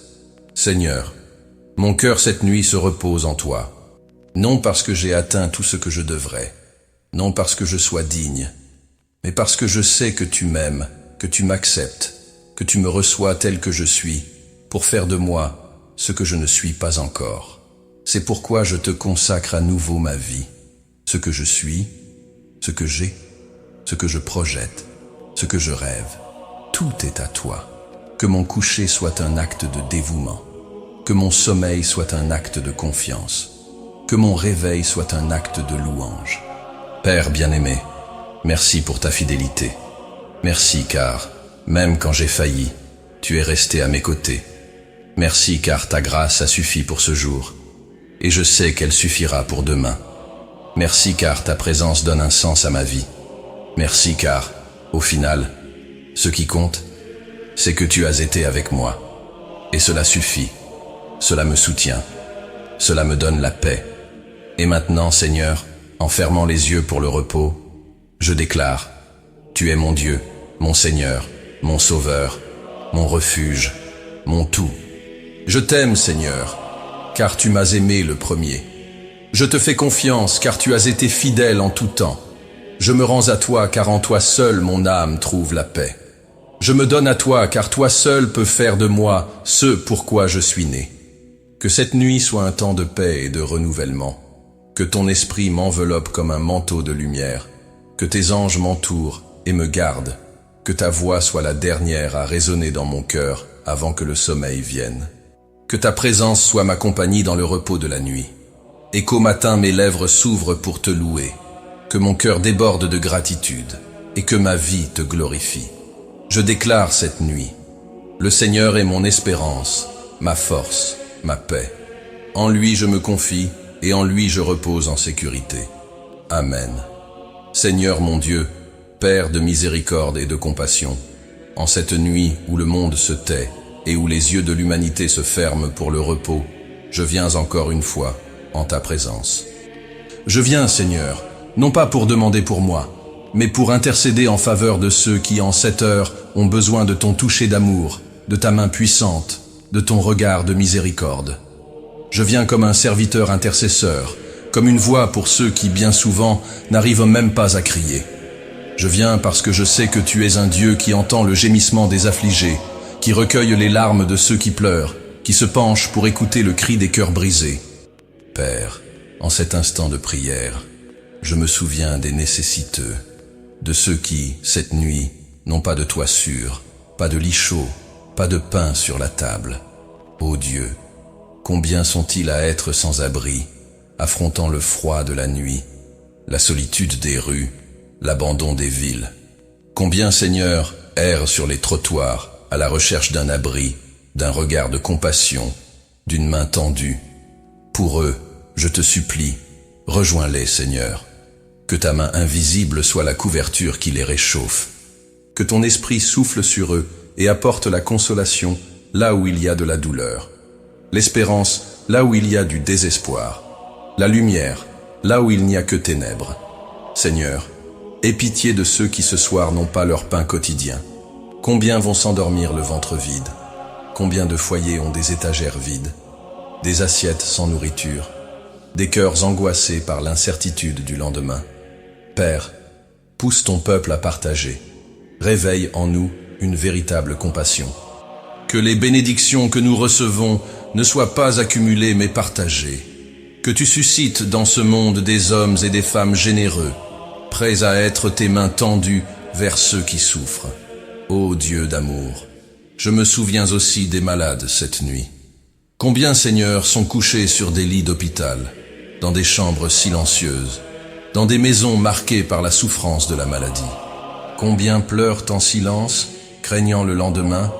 Seigneur, mon cœur cette nuit se repose en toi. Non parce que j'ai atteint tout ce que je devrais, non parce que je sois digne, mais parce que je sais que tu m'aimes, que tu m'acceptes, que tu me reçois tel que je suis, pour faire de moi ce que je ne suis pas encore. C'est pourquoi je te consacre à nouveau ma vie, ce que je suis, ce que j'ai, ce que je projette, ce que je rêve. Tout est à toi. Que mon coucher soit un acte de dévouement, que mon sommeil soit un acte de confiance, que mon réveil soit un acte de louange. Père bien-aimé, merci pour ta fidélité. Merci car, même quand j'ai failli, tu es resté à mes côtés. Merci car ta grâce a suffi pour ce jour, et je sais qu'elle suffira pour demain. Merci car ta présence donne un sens à ma vie. Merci car, au final, ce qui compte, c'est que tu as été avec moi. Et cela suffit, cela me soutient, cela me donne la paix. Et maintenant, Seigneur, en fermant les yeux pour le repos, je déclare, tu es mon Dieu, mon Seigneur, mon Sauveur, mon refuge, mon tout. Je t'aime, Seigneur, car tu m'as aimé le premier. Je te fais confiance, car tu as été fidèle en tout temps. Je me rends à toi, car en toi seul mon âme trouve la paix. Je me donne à toi, car toi seul peux faire de moi ce pourquoi je suis né. Que cette nuit soit un temps de paix et de renouvellement. Que ton esprit m'enveloppe comme un manteau de lumière. Que tes anges m'entourent et me gardent. Que ta voix soit la dernière à résonner dans mon cœur avant que le sommeil vienne. Que ta présence soit ma compagnie dans le repos de la nuit. Et qu'au matin mes lèvres s'ouvrent pour te louer. Que mon cœur déborde de gratitude et que ma vie te glorifie. Je déclare cette nuit, le Seigneur est mon espérance, ma force, ma paix. En lui je me confie et en lui je repose en sécurité. Amen. Seigneur mon Dieu, Père de miséricorde et de compassion, en cette nuit où le monde se tait et où les yeux de l'humanité se ferment pour le repos, je viens encore une fois en ta présence. Je viens, Seigneur, non pas pour demander pour moi, mais pour intercéder en faveur de ceux qui, en cette heure, ont besoin de ton toucher d'amour, de ta main puissante, de ton regard de miséricorde. Je viens comme un serviteur intercesseur, comme une voix pour ceux qui, bien souvent, n'arrivent même pas à crier. Je viens parce que je sais que tu es un Dieu qui entend le gémissement des affligés, qui recueille les larmes de ceux qui pleurent, qui se penche pour écouter le cri des cœurs brisés. Père, en cet instant de prière, je me souviens des nécessiteux, de ceux qui, cette nuit, n'ont pas de toit sûr, pas de lit chaud, pas de pain sur la table. Ô Dieu, combien sont-ils à être sans abri, affrontant le froid de la nuit, la solitude des rues, l'abandon des villes. Combien, Seigneur, errent sur les trottoirs, à la recherche d'un abri, d'un regard de compassion, d'une main tendue. Pour eux, je te supplie, rejoins-les, Seigneur. Que ta main invisible soit la couverture qui les réchauffe. Que ton esprit souffle sur eux et apporte la consolation là où il y a de la douleur. L'espérance là où il y a du désespoir. La lumière là où il n'y a que ténèbres. Seigneur, aie pitié de ceux qui ce soir n'ont pas leur pain quotidien. Combien vont s'endormir le ventre vide? Combien de foyers ont des étagères vides, des assiettes sans nourriture, des cœurs angoissés par l'incertitude du lendemain? Père, pousse ton peuple à partager. Réveille en nous une véritable compassion. Que les bénédictions que nous recevons ne soient pas accumulées mais partagées. Que tu suscites dans ce monde des hommes et des femmes généreux, prêts à être tes mains tendues vers ceux qui souffrent. Ô Dieu d'amour, je me souviens aussi des malades cette nuit. Combien, Seigneur, sont couchés sur des lits d'hôpital, dans des chambres silencieuses, dans des maisons marquées par la souffrance de la maladie. Combien pleurent en silence, craignant le lendemain,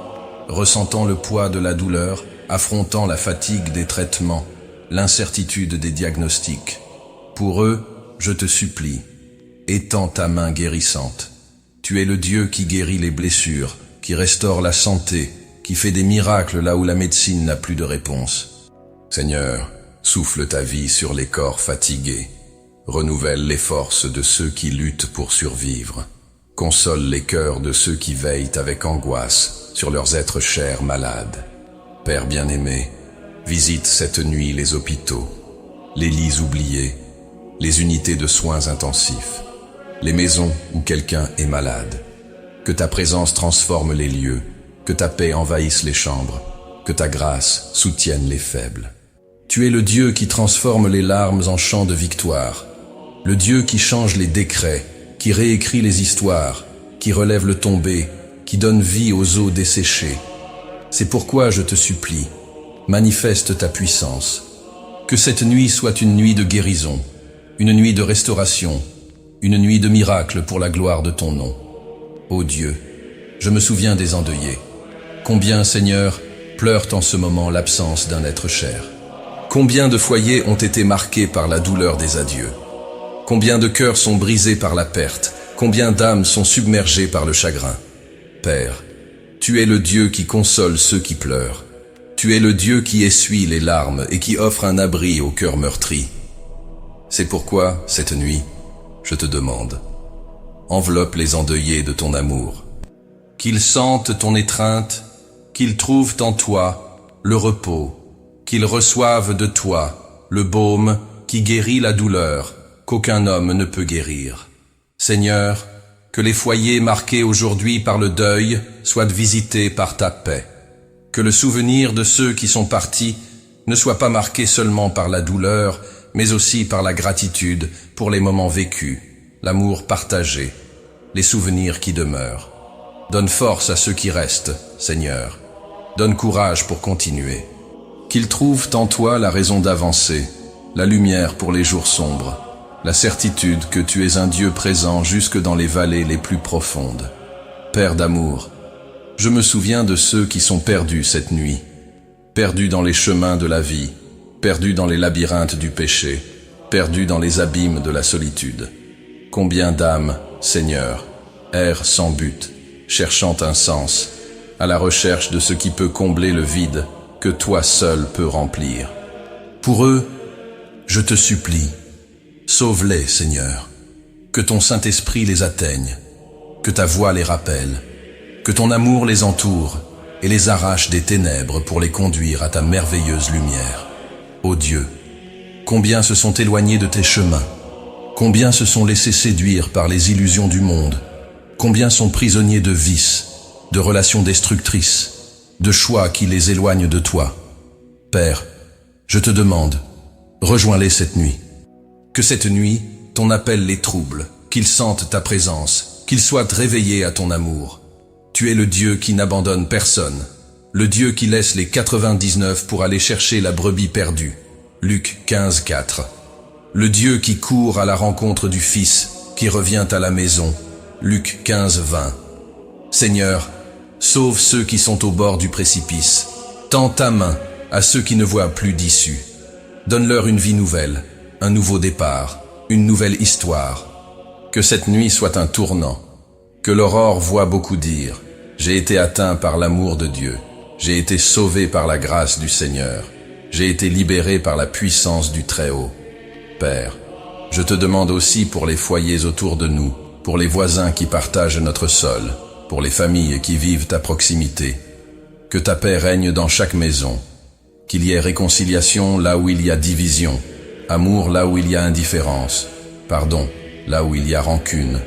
ressentant le poids de la douleur, affrontant la fatigue des traitements, l'incertitude des diagnostics. Pour eux, je te supplie, étends ta main guérissante. Tu es le Dieu qui guérit les blessures, qui restaure la santé, qui fait des miracles là où la médecine n'a plus de réponse. Seigneur, souffle ta vie sur les corps fatigués, renouvelle les forces de ceux qui luttent pour survivre, console les cœurs de ceux qui veillent avec angoisse sur leurs êtres chers malades. Père bien-aimé, visite cette nuit les hôpitaux, les lits oubliés, les unités de soins intensifs, les maisons où quelqu'un est malade. Que ta présence transforme les lieux, que ta paix envahisse les chambres, que ta grâce soutienne les faibles. Tu es le Dieu qui transforme les larmes en chants de victoire, le Dieu qui change les décrets, qui réécrit les histoires, qui relève le tombé, qui donne vie aux eaux desséchées. C'est pourquoi je te supplie, manifeste ta puissance. Que cette nuit soit une nuit de guérison, une nuit de restauration, une nuit de miracle pour la gloire de ton nom. Ô Dieu, je me souviens des endeuillés. Combien, Seigneur, pleurent en ce moment l'absence d'un être cher. Combien de foyers ont été marqués par la douleur des adieux. Combien de cœurs sont brisés par la perte, combien d'âmes sont submergées par le chagrin. Père, tu es le Dieu qui console ceux qui pleurent. Tu es le Dieu qui essuie les larmes et qui offre un abri au cœur meurtri. C'est pourquoi, cette nuit, je te demande, enveloppe les endeuillés de ton amour. Qu'ils sentent ton étreinte, qu'ils trouvent en toi le repos, qu'ils reçoivent de toi le baume qui guérit la douleur qu'aucun homme ne peut guérir. Seigneur, que les foyers marqués aujourd'hui par le deuil soient visités par ta paix. Que le souvenir de ceux qui sont partis ne soit pas marqué seulement par la douleur, mais aussi par la gratitude pour les moments vécus, l'amour partagé, les souvenirs qui demeurent. Donne force à ceux qui restent, Seigneur. Donne courage pour continuer. Qu'ils trouvent en toi la raison d'avancer, la lumière pour les jours sombres, la certitude que tu es un Dieu présent jusque dans les vallées les plus profondes. Père d'amour, je me souviens de ceux qui sont perdus cette nuit, perdus dans les chemins de la vie, perdus dans les labyrinthes du péché, perdus dans les abîmes de la solitude. Combien d'âmes, Seigneur, errent sans but, cherchant un sens, à la recherche de ce qui peut combler le vide que toi seul peux remplir. Pour eux, je te supplie, sauve-les, Seigneur, que ton Saint-Esprit les atteigne, que ta voix les rappelle, que ton amour les entoure et les arrache des ténèbres pour les conduire à ta merveilleuse lumière. Ô Dieu, combien se sont éloignés de tes chemins, combien se sont laissés séduire par les illusions du monde, combien sont prisonniers de vices, de relations destructrices, de choix qui les éloignent de toi. Père, je te demande, rejoins-les cette nuit. Que cette nuit, ton appel les trouble, qu'ils sentent ta présence, qu'ils soient réveillés à ton amour. Tu es le Dieu qui n'abandonne personne. le Dieu qui laisse les 99 pour aller chercher la brebis perdue. Luc 15, 4. Le Dieu qui court à la rencontre du Fils, qui revient à la maison. Luc 15, 20. Seigneur, sauve ceux qui sont au bord du précipice. Tends ta main à ceux qui ne voient plus d'issue. Donne-leur une vie nouvelle, un nouveau départ, une nouvelle histoire. Que cette nuit soit un tournant. Que l'aurore voie beaucoup dire. J'ai été atteint par l'amour de Dieu. J'ai été sauvé par la grâce du Seigneur. J'ai été libéré par la puissance du Très-Haut. Père, je te demande aussi pour les foyers autour de nous, pour les voisins qui partagent notre sol, pour les familles qui vivent à proximité. Que ta paix règne dans chaque maison. Qu'il y ait réconciliation là où il y a division, amour là où il y a indifférence, pardon là où il y a rancune.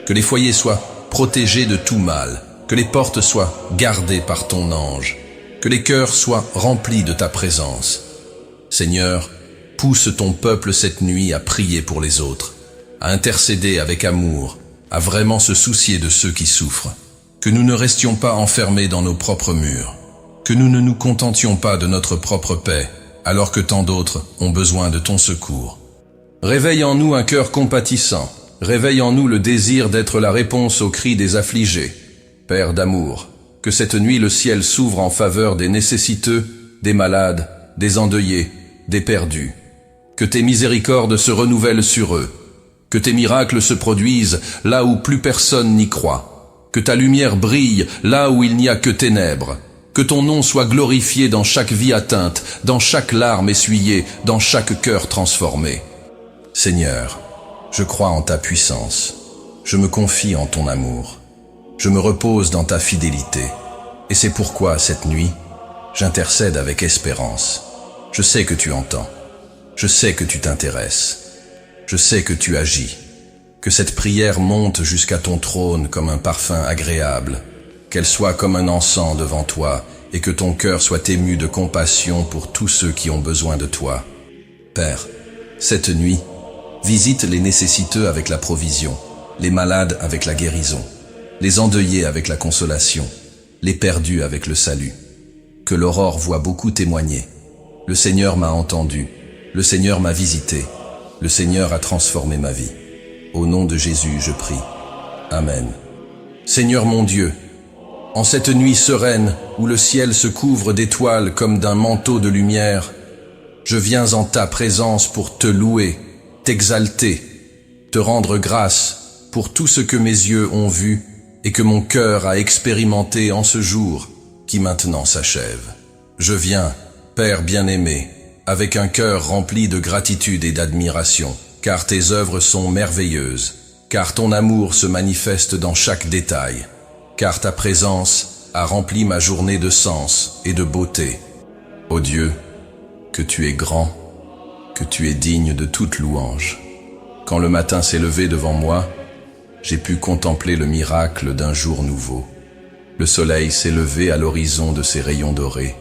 Que les foyers soient protégés de tout mal, que les portes soient gardées par ton ange, que les cœurs soient remplis de ta présence. Seigneur, pousse ton peuple cette nuit à prier pour les autres, à intercéder avec amour, à vraiment se soucier de ceux qui souffrent. Que nous ne restions pas enfermés dans nos propres murs, que nous ne nous contentions pas de notre propre paix, alors que tant d'autres ont besoin de ton secours. Réveille en nous un cœur compatissant, réveille en nous le désir d'être la réponse aux cris des affligés. Père d'amour, que cette nuit le ciel s'ouvre en faveur des nécessiteux, des malades, des endeuillés, des perdus. Que tes miséricordes se renouvellent sur eux, que tes miracles se produisent là où plus personne n'y croit, que ta lumière brille là où il n'y a que ténèbres, que ton nom soit glorifié dans chaque vie atteinte, dans chaque larme essuyée, dans chaque cœur transformé. Seigneur, je crois en ta puissance, je me confie en ton amour. Je me repose dans ta fidélité, et c'est pourquoi cette nuit, j'intercède avec espérance. Je sais que tu entends, je sais que tu t'intéresses, je sais que tu agis, que cette prière monte jusqu'à ton trône comme un parfum agréable, qu'elle soit comme un encens devant toi, et que ton cœur soit ému de compassion pour tous ceux qui ont besoin de toi. Père, cette nuit, visite les nécessiteux avec la provision, les malades avec la guérison, les endeuillés avec la consolation, les perdus avec le salut. Que l'aurore voie beaucoup témoigner. Le Seigneur m'a entendu, le Seigneur m'a visité, le Seigneur a transformé ma vie. Au nom de Jésus, je prie. Amen. Seigneur mon Dieu, en cette nuit sereine où le ciel se couvre d'étoiles comme d'un manteau de lumière, je viens en ta présence pour te louer, t'exalter, te rendre grâce pour tout ce que mes yeux ont vu et que mon cœur a expérimenté en ce jour qui maintenant s'achève. Je viens, Père bien-aimé, avec un cœur rempli de gratitude et d'admiration, car tes œuvres sont merveilleuses, car ton amour se manifeste dans chaque détail, car ta présence a rempli ma journée de sens et de beauté. Ô Dieu, que tu es grand, que tu es digne de toute louange. Quand le matin s'est levé devant moi, j'ai pu contempler le miracle d'un jour nouveau. Le soleil s'est levé à l'horizon de ses rayons dorés,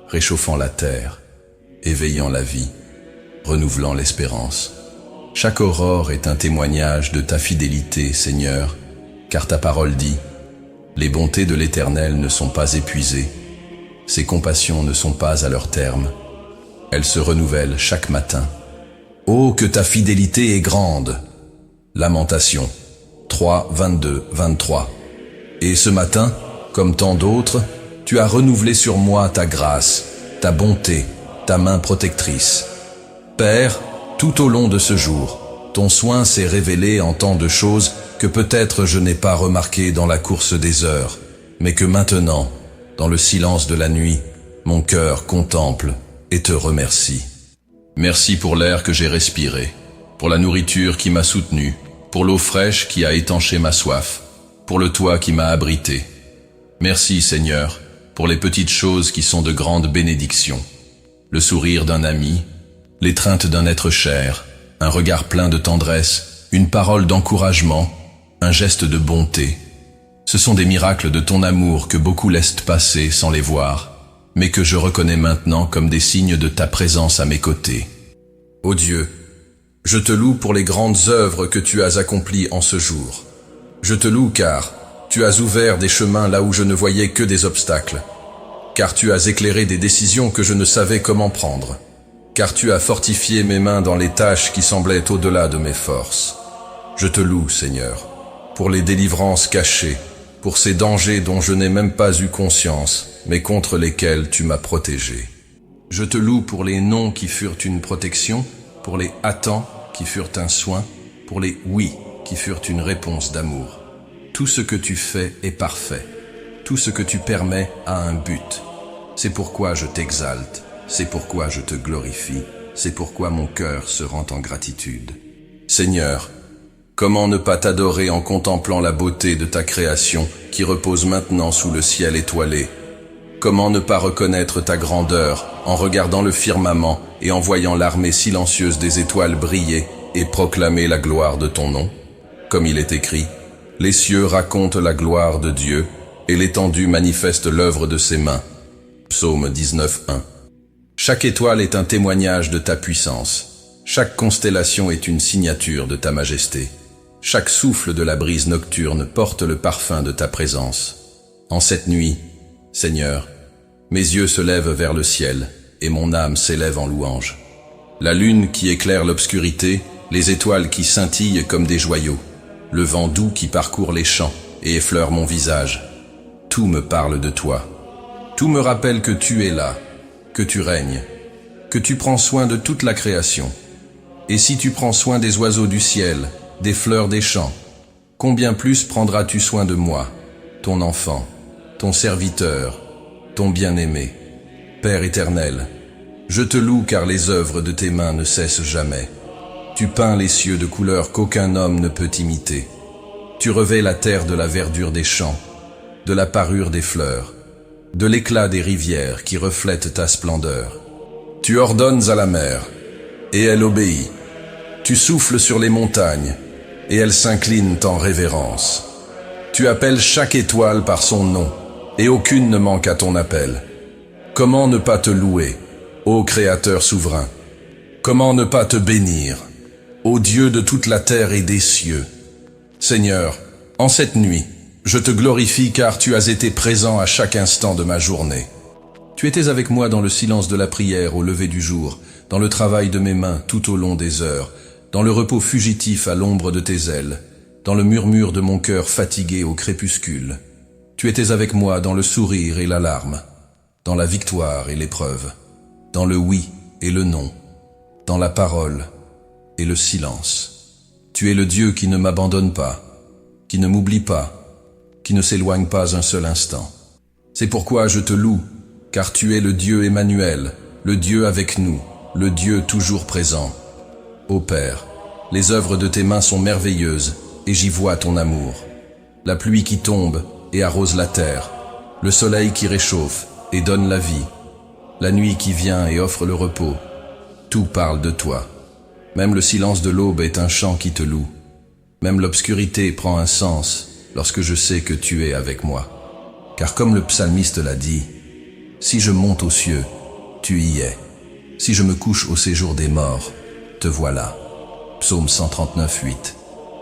réchauffant la terre, éveillant la vie, renouvelant l'espérance. Chaque aurore est un témoignage de ta fidélité, Seigneur, car ta parole dit « Les bontés de l'Éternel ne sont pas épuisées, ses compassions ne sont pas à leur terme, elles se renouvellent chaque matin. Oh, que ta fidélité est grande !» Lamentation 3, 22, 23. Et ce matin, comme tant d'autres, tu as renouvelé sur moi ta grâce, ta bonté, ta main protectrice. Père, tout au long de ce jour, ton soin s'est révélé en tant de choses que peut-être je n'ai pas remarquées dans la course des heures, mais que maintenant, dans le silence de la nuit, mon cœur contemple et te remercie. Merci pour l'air que j'ai respiré, pour la nourriture qui m'a soutenu, pour l'eau fraîche qui a étanché ma soif, pour le toit qui m'a abrité. Merci Seigneur, pour les petites choses qui sont de grandes bénédictions. Le sourire d'un ami, l'étreinte d'un être cher, un regard plein de tendresse, une parole d'encouragement, un geste de bonté. Ce sont des miracles de ton amour que beaucoup laissent passer sans les voir, mais que je reconnais maintenant comme des signes de ta présence à mes côtés. Ô Dieu, je te loue pour les grandes œuvres que tu as accomplies en ce jour. Je te loue car tu as ouvert des chemins là où je ne voyais que des obstacles. car tu as éclairé des décisions que je ne savais comment prendre, car tu as fortifié mes mains dans les tâches qui semblaient au-delà de mes forces. Je te loue, Seigneur, pour les délivrances cachées, pour ces dangers dont je n'ai même pas eu conscience, mais contre lesquels tu m'as protégé. Je te loue pour les non qui furent une protection, pour les attends qui furent un soin, pour les oui qui furent une réponse d'amour. Tout ce que tu fais est parfait. Tout ce que tu permets a un but. C'est pourquoi je t'exalte, c'est pourquoi je te glorifie, c'est pourquoi mon cœur se rend en gratitude. Seigneur, comment ne pas t'adorer en contemplant la beauté de ta création qui repose maintenant sous le ciel étoilé? Comment ne pas reconnaître ta grandeur en regardant le firmament et en voyant l'armée silencieuse des étoiles briller et proclamer la gloire de ton nom? Comme il est écrit, les cieux racontent la gloire de Dieu et l'étendue manifeste l'œuvre de ses mains. Psaume 19:1. Chaque étoile est un témoignage de ta puissance. Chaque constellation est une signature de ta majesté. Chaque souffle de la brise nocturne porte le parfum de ta présence. En cette nuit, Seigneur, mes yeux se lèvent vers le ciel et mon âme s'élève en louange. La lune qui éclaire l'obscurité, les étoiles qui scintillent comme des joyaux, le vent doux qui parcourt les champs et effleure mon visage. Tout me parle de toi. Tout me rappelle que tu es là, que tu règnes, que tu prends soin de toute la création. Et si tu prends soin des oiseaux du ciel, des fleurs des champs, combien plus prendras-tu soin de moi, ton enfant, ton serviteur, ton bien-aimé? Père éternel, je te loue car les œuvres de tes mains ne cessent jamais. Tu peins les cieux de couleurs qu'aucun homme ne peut imiter. Tu revêts la terre de la verdure des champs, de la parure des fleurs, de l'éclat des rivières qui reflètent ta splendeur. Tu ordonnes à la mer, et elle obéit. Tu souffles sur les montagnes, et elles s'inclinent en révérence. Tu appelles chaque étoile par son nom, et aucune ne manque à ton appel. Comment ne pas te louer, ô Créateur souverain? Comment ne pas te bénir, ô Dieu de toute la terre et des cieux? Seigneur, en cette nuit, je te glorifie car tu as été présent à chaque instant de ma journée. Tu étais avec moi dans le silence de la prière au lever du jour, dans le travail de mes mains tout au long des heures, dans le repos fugitif à l'ombre de tes ailes, dans le murmure de mon cœur fatigué au crépuscule. Tu étais avec moi dans le sourire et la larme, dans la victoire et l'épreuve, dans le oui et le non, dans la parole et le silence. Tu es le Dieu qui ne m'abandonne pas, qui ne m'oublie pas, qui ne s'éloigne pas un seul instant. C'est pourquoi je te loue, car tu es le Dieu Emmanuel, le Dieu avec nous, le Dieu toujours présent. Ô Père, les œuvres de tes mains sont merveilleuses, et j'y vois ton amour. La pluie qui tombe et arrose la terre, le soleil qui réchauffe et donne la vie, la nuit qui vient et offre le repos, tout parle de toi. Même le silence de l'aube est un chant qui te loue. Même l'obscurité prend un sens lorsque je sais que tu es avec moi. Car comme le psalmiste l'a dit, « Si je monte aux cieux, tu y es. Si je me couche au séjour des morts, te voilà. » Psaume 139:8.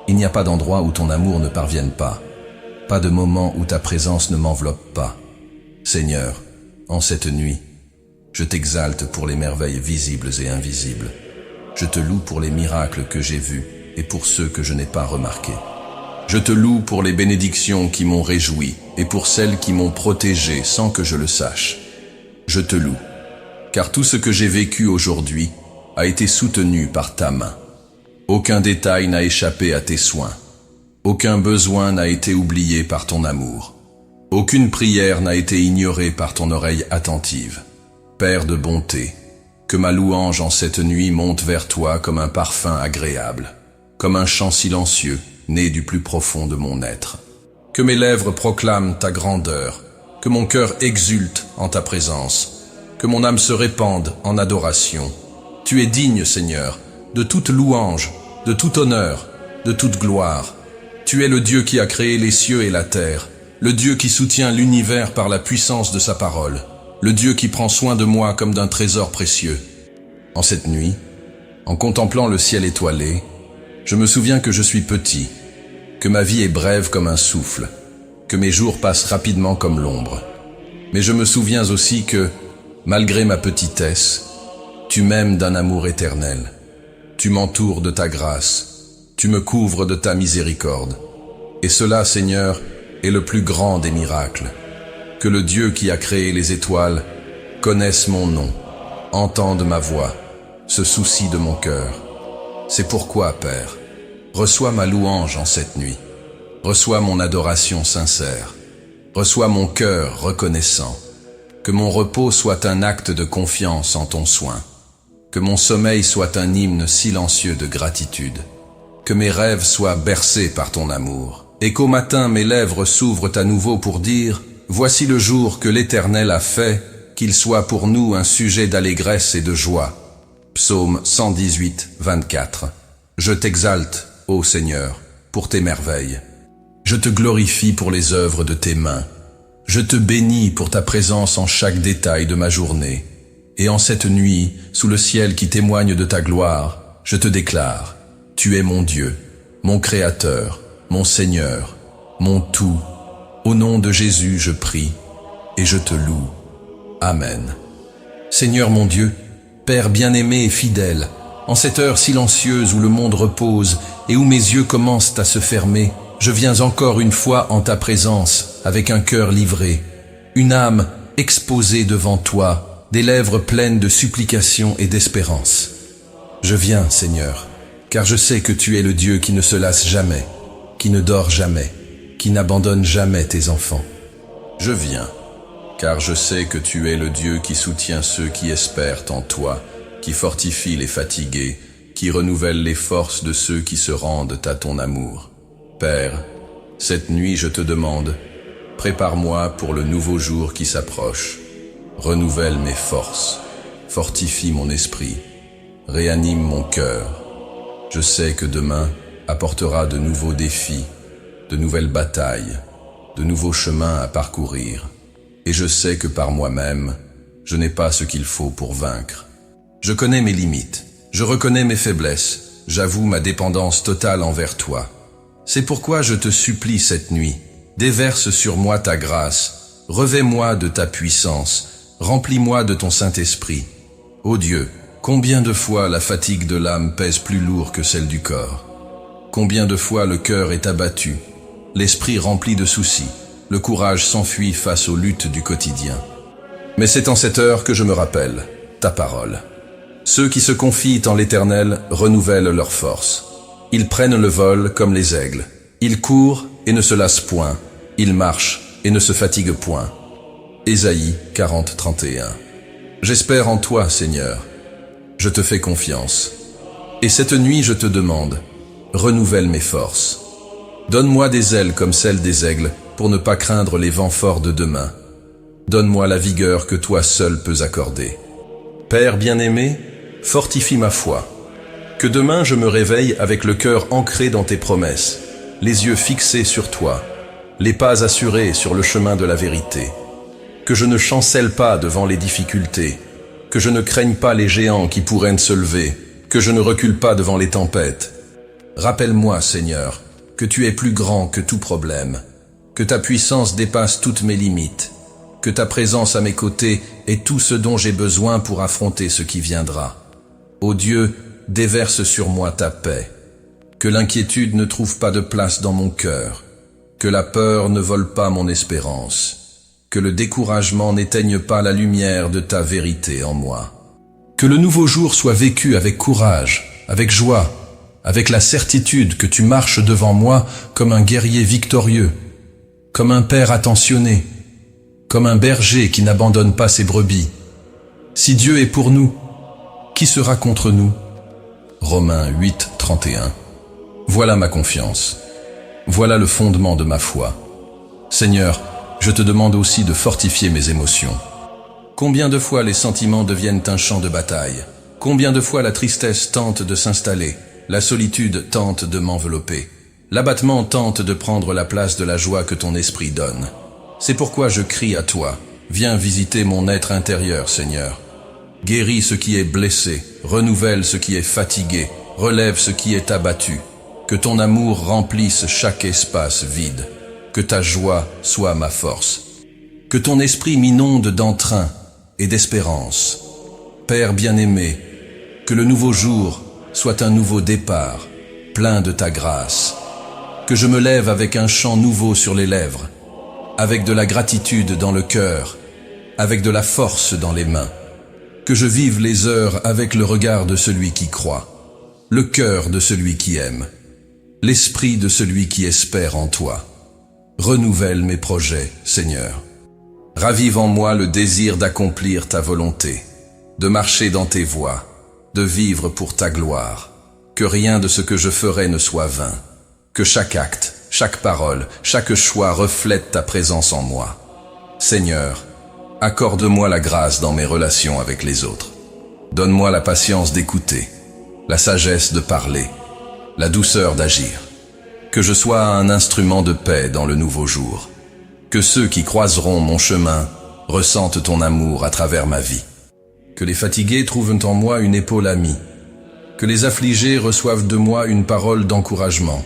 Il n'y a pas d'endroit où ton amour ne parvienne pas. Pas de moment où ta présence ne m'enveloppe pas. Seigneur, en cette nuit, je t'exalte pour les merveilles visibles et invisibles. Je te loue pour les miracles que j'ai vus et pour ceux que je n'ai pas remarqués. Je te loue pour les bénédictions qui m'ont réjoui et pour celles qui m'ont protégé sans que je le sache. Je te loue, car tout ce que j'ai vécu aujourd'hui a été soutenu par ta main. Aucun détail n'a échappé à tes soins. Aucun besoin n'a été oublié par ton amour. Aucune prière n'a été ignorée par ton oreille attentive. Père de bonté, que ma louange en cette nuit monte vers toi comme un parfum agréable, comme un chant silencieux, né du plus profond de mon être. Que mes lèvres proclament ta grandeur, que mon cœur exulte en ta présence, que mon âme se répande en adoration. Tu es digne, Seigneur, de toute louange, de tout honneur, de toute gloire. Tu es le Dieu qui a créé les cieux et la terre, le Dieu qui soutient l'univers par la puissance de sa parole, le Dieu qui prend soin de moi comme d'un trésor précieux. En cette nuit, en contemplant le ciel étoilé, je me souviens que je suis petit, que ma vie est brève comme un souffle, que mes jours passent rapidement comme l'ombre. Mais je me souviens aussi que, malgré ma petitesse, tu m'aimes d'un amour éternel. Tu m'entoures de ta grâce, tu me couvres de ta miséricorde. Et cela, Seigneur, est le plus grand des miracles. Que le Dieu qui a créé les étoiles connaisse mon nom, entende ma voix, se soucie de mon cœur. C'est pourquoi, Père, reçois ma louange en cette nuit. Reçois mon adoration sincère. Reçois mon cœur reconnaissant. Que mon repos soit un acte de confiance en ton soin. Que mon sommeil soit un hymne silencieux de gratitude. Que mes rêves soient bercés par ton amour. Et qu'au matin mes lèvres s'ouvrent à nouveau pour dire « Voici le jour que l'Éternel a fait, qu'il soit pour nous un sujet d'allégresse et de joie. » Psaume 118, 24. Je t'exalte, ô Seigneur, pour tes merveilles. Je te glorifie pour les œuvres de tes mains. Je te bénis pour ta présence en chaque détail de ma journée. Et en cette nuit, sous le ciel qui témoigne de ta gloire, je te déclare, tu es mon Dieu, mon Créateur, mon Seigneur, mon tout. Au nom de Jésus, je prie et je te loue. Amen. Seigneur mon Dieu, Père bien-aimé et fidèle, en cette heure silencieuse où le monde repose et où mes yeux commencent à se fermer, je viens encore une fois en ta présence avec un cœur livré, une âme exposée devant toi, des lèvres pleines de supplication et d'espérance. Je viens, Seigneur, car je sais que tu es le Dieu qui ne se lasse jamais, qui ne dort jamais, qui n'abandonne jamais tes enfants. Je viens, car je sais que tu es le Dieu qui soutient ceux qui espèrent en toi, qui fortifie les fatigués, qui renouvelle les forces de ceux qui se rendent à ton amour. Père, cette nuit je te demande, prépare-moi pour le nouveau jour qui s'approche. Renouvelle mes forces, fortifie mon esprit, réanime mon cœur. Je sais que demain apportera de nouveaux défis, de nouvelles batailles, de nouveaux chemins à parcourir. Et je sais que par moi-même, je n'ai pas ce qu'il faut pour vaincre. Je connais mes limites, je reconnais mes faiblesses, j'avoue ma dépendance totale envers toi. C'est pourquoi je te supplie cette nuit, déverse sur moi ta grâce, revêt-moi de ta puissance, remplis-moi de ton Saint-Esprit. Ô Dieu, combien de fois la fatigue de l'âme pèse plus lourd que celle du corps? Combien de fois le cœur est abattu, l'esprit rempli de soucis, le courage s'enfuit face aux luttes du quotidien. Mais c'est en cette heure que je me rappelle ta parole. Ceux qui se confient en l'Éternel renouvellent leurs forces. Ils prennent le vol comme les aigles. Ils courent et ne se lassent point. Ils marchent et ne se fatiguent point. Ésaïe 40, 31. J'espère en toi, Seigneur. Je te fais confiance. Et cette nuit, je te demande, renouvelle mes forces. Donne-moi des ailes comme celles des aigles pour ne pas craindre les vents forts de demain. Donne-moi la vigueur que toi seul peux accorder. Père bien-aimé, fortifie ma foi. Que demain je me réveille avec le cœur ancré dans tes promesses, les yeux fixés sur toi, les pas assurés sur le chemin de la vérité. Que je ne chancelle pas devant les difficultés, que je ne craigne pas les géants qui pourraient se lever, que je ne recule pas devant les tempêtes. Rappelle-moi, Seigneur, que tu es plus grand que tout problème, que ta puissance dépasse toutes mes limites, que ta présence à mes côtés est tout ce dont j'ai besoin pour affronter ce qui viendra. Ô Dieu, déverse sur moi ta paix, que l'inquiétude ne trouve pas de place dans mon cœur, que la peur ne vole pas mon espérance, que le découragement n'éteigne pas la lumière de ta vérité en moi. Que le nouveau jour soit vécu avec courage, avec joie, avec la certitude que tu marches devant moi comme un guerrier victorieux, comme un père attentionné, comme un berger qui n'abandonne pas ses brebis. Si Dieu est pour nous, qui sera contre nous? Romains 8, 31. Voilà ma confiance. Voilà le fondement de ma foi. Seigneur, je te demande aussi de fortifier mes émotions. Combien de fois les sentiments deviennent un champ de bataille? Combien de fois la tristesse tente de s'installer? La solitude tente de m'envelopper. L'abattement tente de prendre la place de la joie que ton esprit donne. C'est pourquoi je crie à toi. Viens visiter mon être intérieur, Seigneur. Guéris ce qui est blessé, renouvelle ce qui est fatigué, relève ce qui est abattu. Que ton amour remplisse chaque espace vide. Que ta joie soit ma force. Que ton esprit m'inonde d'entrain et d'espérance. Père bien-aimé, que le nouveau jour soit un nouveau départ, plein de ta grâce. Que je me lève avec un chant nouveau sur les lèvres, avec de la gratitude dans le cœur, avec de la force dans les mains. Que je vive les heures avec le regard de celui qui croit, le cœur de celui qui aime, l'esprit de celui qui espère en toi. Renouvelle mes projets, Seigneur. Ravive en moi le désir d'accomplir ta volonté, de marcher dans tes voies, de vivre pour ta gloire. Que rien de ce que je ferai ne soit vain. Que chaque acte, chaque parole, chaque choix reflète ta présence en moi. Seigneur, accorde-moi la grâce dans mes relations avec les autres. Donne-moi la patience d'écouter, la sagesse de parler, la douceur d'agir. Que je sois un instrument de paix dans le nouveau jour. Que ceux qui croiseront mon chemin ressentent ton amour à travers ma vie. Que les fatigués trouvent en moi une épaule amie. Que les affligés reçoivent de moi une parole d'encouragement.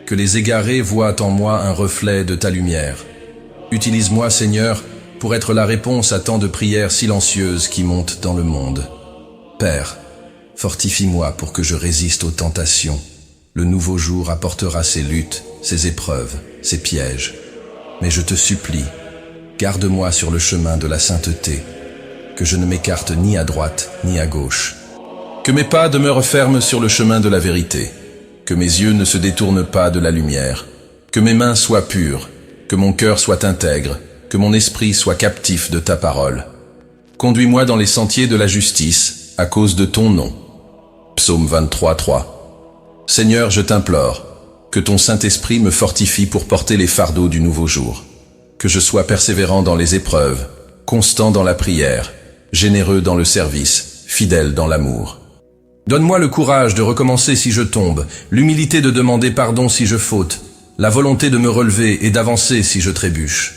Que les égarés voient en moi un reflet de ta lumière. Utilise-moi, Seigneur, pour être la réponse à tant de prières silencieuses qui montent dans le monde. Père, fortifie-moi pour que je résiste aux tentations. Le nouveau jour apportera ses luttes, ses épreuves, ses pièges. Mais je te supplie, garde-moi sur le chemin de la sainteté, que je ne m'écarte ni à droite ni à gauche. Que mes pas demeurent fermes sur le chemin de la vérité, que mes yeux ne se détournent pas de la lumière, que mes mains soient pures, que mon cœur soit intègre, que mon esprit soit captif de ta parole. Conduis-moi dans les sentiers de la justice, à cause de ton nom. Psaume 23, 3. Seigneur, je t'implore, que ton Saint-Esprit me fortifie pour porter les fardeaux du nouveau jour. Que je sois persévérant dans les épreuves, constant dans la prière, généreux dans le service, fidèle dans l'amour. Donne-moi le courage de recommencer si je tombe, l'humilité de demander pardon si je faute, la volonté de me relever et d'avancer si je trébuche.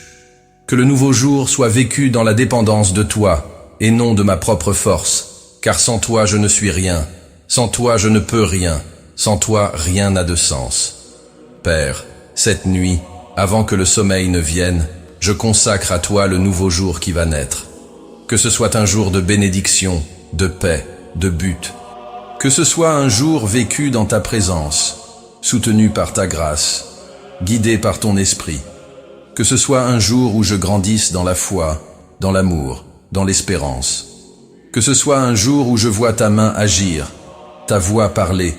Que le nouveau jour soit vécu dans la dépendance de toi, et non de ma propre force, car sans toi je ne suis rien, sans toi je ne peux rien, sans toi rien n'a de sens. Père, cette nuit, avant que le sommeil ne vienne, je consacre à toi le nouveau jour qui va naître. Que ce soit un jour de bénédiction, de paix, de but. Que ce soit un jour vécu dans ta présence, soutenu par ta grâce, guidé par ton esprit. Que ce soit un jour où je grandisse dans la foi, dans l'amour, dans l'espérance. Que ce soit un jour où je vois ta main agir, ta voix parler,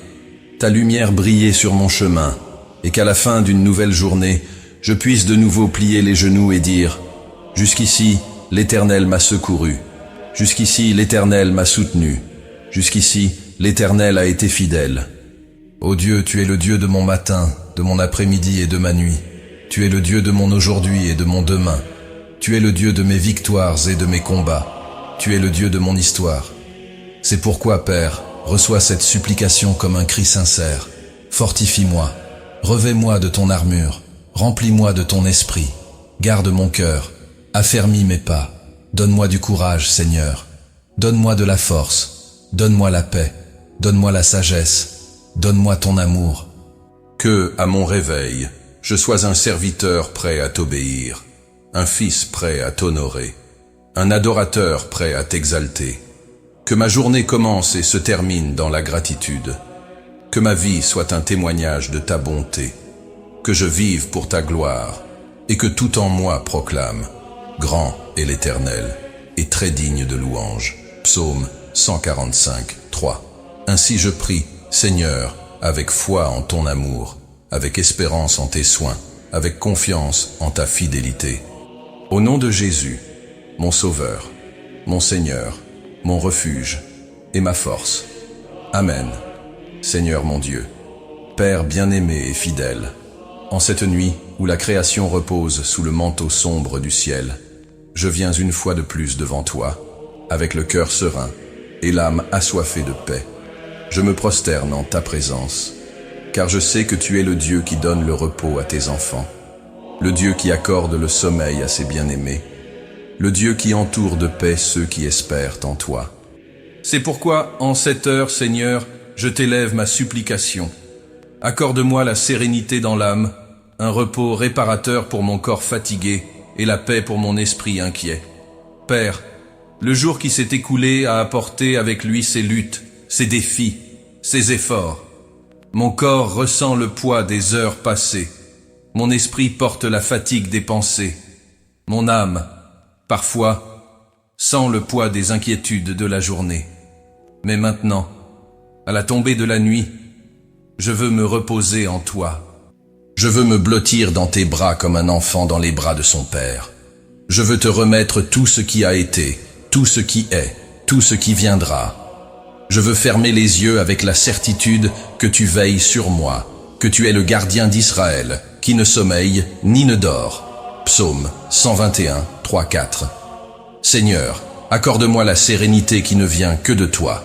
ta lumière briller sur mon chemin, et qu'à la fin d'une nouvelle journée, je puisse de nouveau plier les genoux et dire « Jusqu'ici, l'Éternel m'a secouru. Jusqu'ici, l'Éternel m'a soutenu. Jusqu'ici, l'Éternel a été fidèle. Ô Dieu, tu es le Dieu de mon matin, de mon après-midi et de ma nuit. Tu es le Dieu de mon aujourd'hui et de mon demain. Tu es le Dieu de mes victoires et de mes combats. Tu es le Dieu de mon histoire. C'est pourquoi, Père, reçois cette supplication comme un cri sincère. Fortifie-moi, revêt-moi de ton armure, remplis-moi de ton esprit, garde mon cœur, affermis mes pas, donne-moi du courage, Seigneur, donne-moi de la force, donne-moi la paix, donne-moi la sagesse, donne-moi ton amour. Que, à mon réveil, je sois un serviteur prêt à t'obéir, un fils prêt à t'honorer, un adorateur prêt à t'exalter. Que ma journée commence et se termine dans la gratitude. Que ma vie soit un témoignage de ta bonté. Que je vive pour ta gloire et que tout en moi proclame « Grand est l'Éternel et très digne de louange ». Psaume 145, 3. Ainsi je prie, Seigneur, avec foi en ton amour, avec espérance en tes soins, avec confiance en ta fidélité. Au nom de Jésus, mon Sauveur, mon Seigneur, mon refuge et ma force. Amen. Seigneur mon Dieu, Père bien-aimé et fidèle, en cette nuit où la création repose sous le manteau sombre du ciel, je viens une fois de plus devant toi, avec le cœur serein et l'âme assoiffée de paix. Je me prosterne en ta présence, car je sais que tu es le Dieu qui donne le repos à tes enfants, le Dieu qui accorde le sommeil à ses bien-aimés, le Dieu qui entoure de paix ceux qui espèrent en toi. C'est pourquoi, en cette heure, Seigneur, je t'élève ma supplication. Accorde-moi la sérénité dans l'âme, un repos réparateur pour mon corps fatigué et la paix pour mon esprit inquiet. Père, le jour qui s'est écoulé a apporté avec lui ses luttes, ses défis, ses efforts. Mon corps ressent le poids des heures passées. Mon esprit porte la fatigue des pensées. Mon âme, parfois, sent le poids des inquiétudes de la journée. Mais maintenant, à la tombée de la nuit, je veux me reposer en toi. Je veux me blottir dans tes bras comme un enfant dans les bras de son père. Je veux te remettre tout ce qui a été, tout ce qui est, tout ce qui viendra. Je veux fermer les yeux avec la certitude que tu veilles sur moi, que tu es le gardien d'Israël, qui ne sommeille ni ne dort. Psaume 121, 3-4. Seigneur, accorde-moi la sérénité qui ne vient que de toi.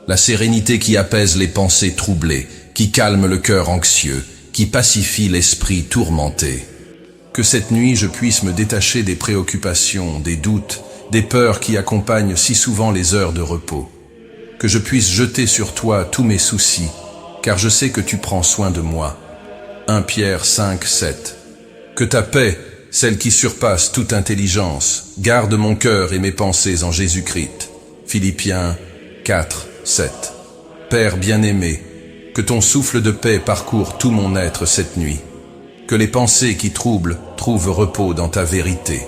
La sérénité qui apaise les pensées troublées, qui calme le cœur anxieux, qui pacifie l'esprit tourmenté. Que cette nuit je puisse me détacher des préoccupations, des doutes, des peurs qui accompagnent si souvent les heures de repos. Que je puisse jeter sur toi tous mes soucis, car je sais que tu prends soin de moi. 1 Pierre 5, 7. Que ta paix, celle qui surpasse toute intelligence, garde mon cœur et mes pensées en Jésus-Christ. Philippiens 4, 7. Père bien-aimé, que ton souffle de paix parcourt tout mon être cette nuit. Que les pensées qui troublent trouvent repos dans ta vérité.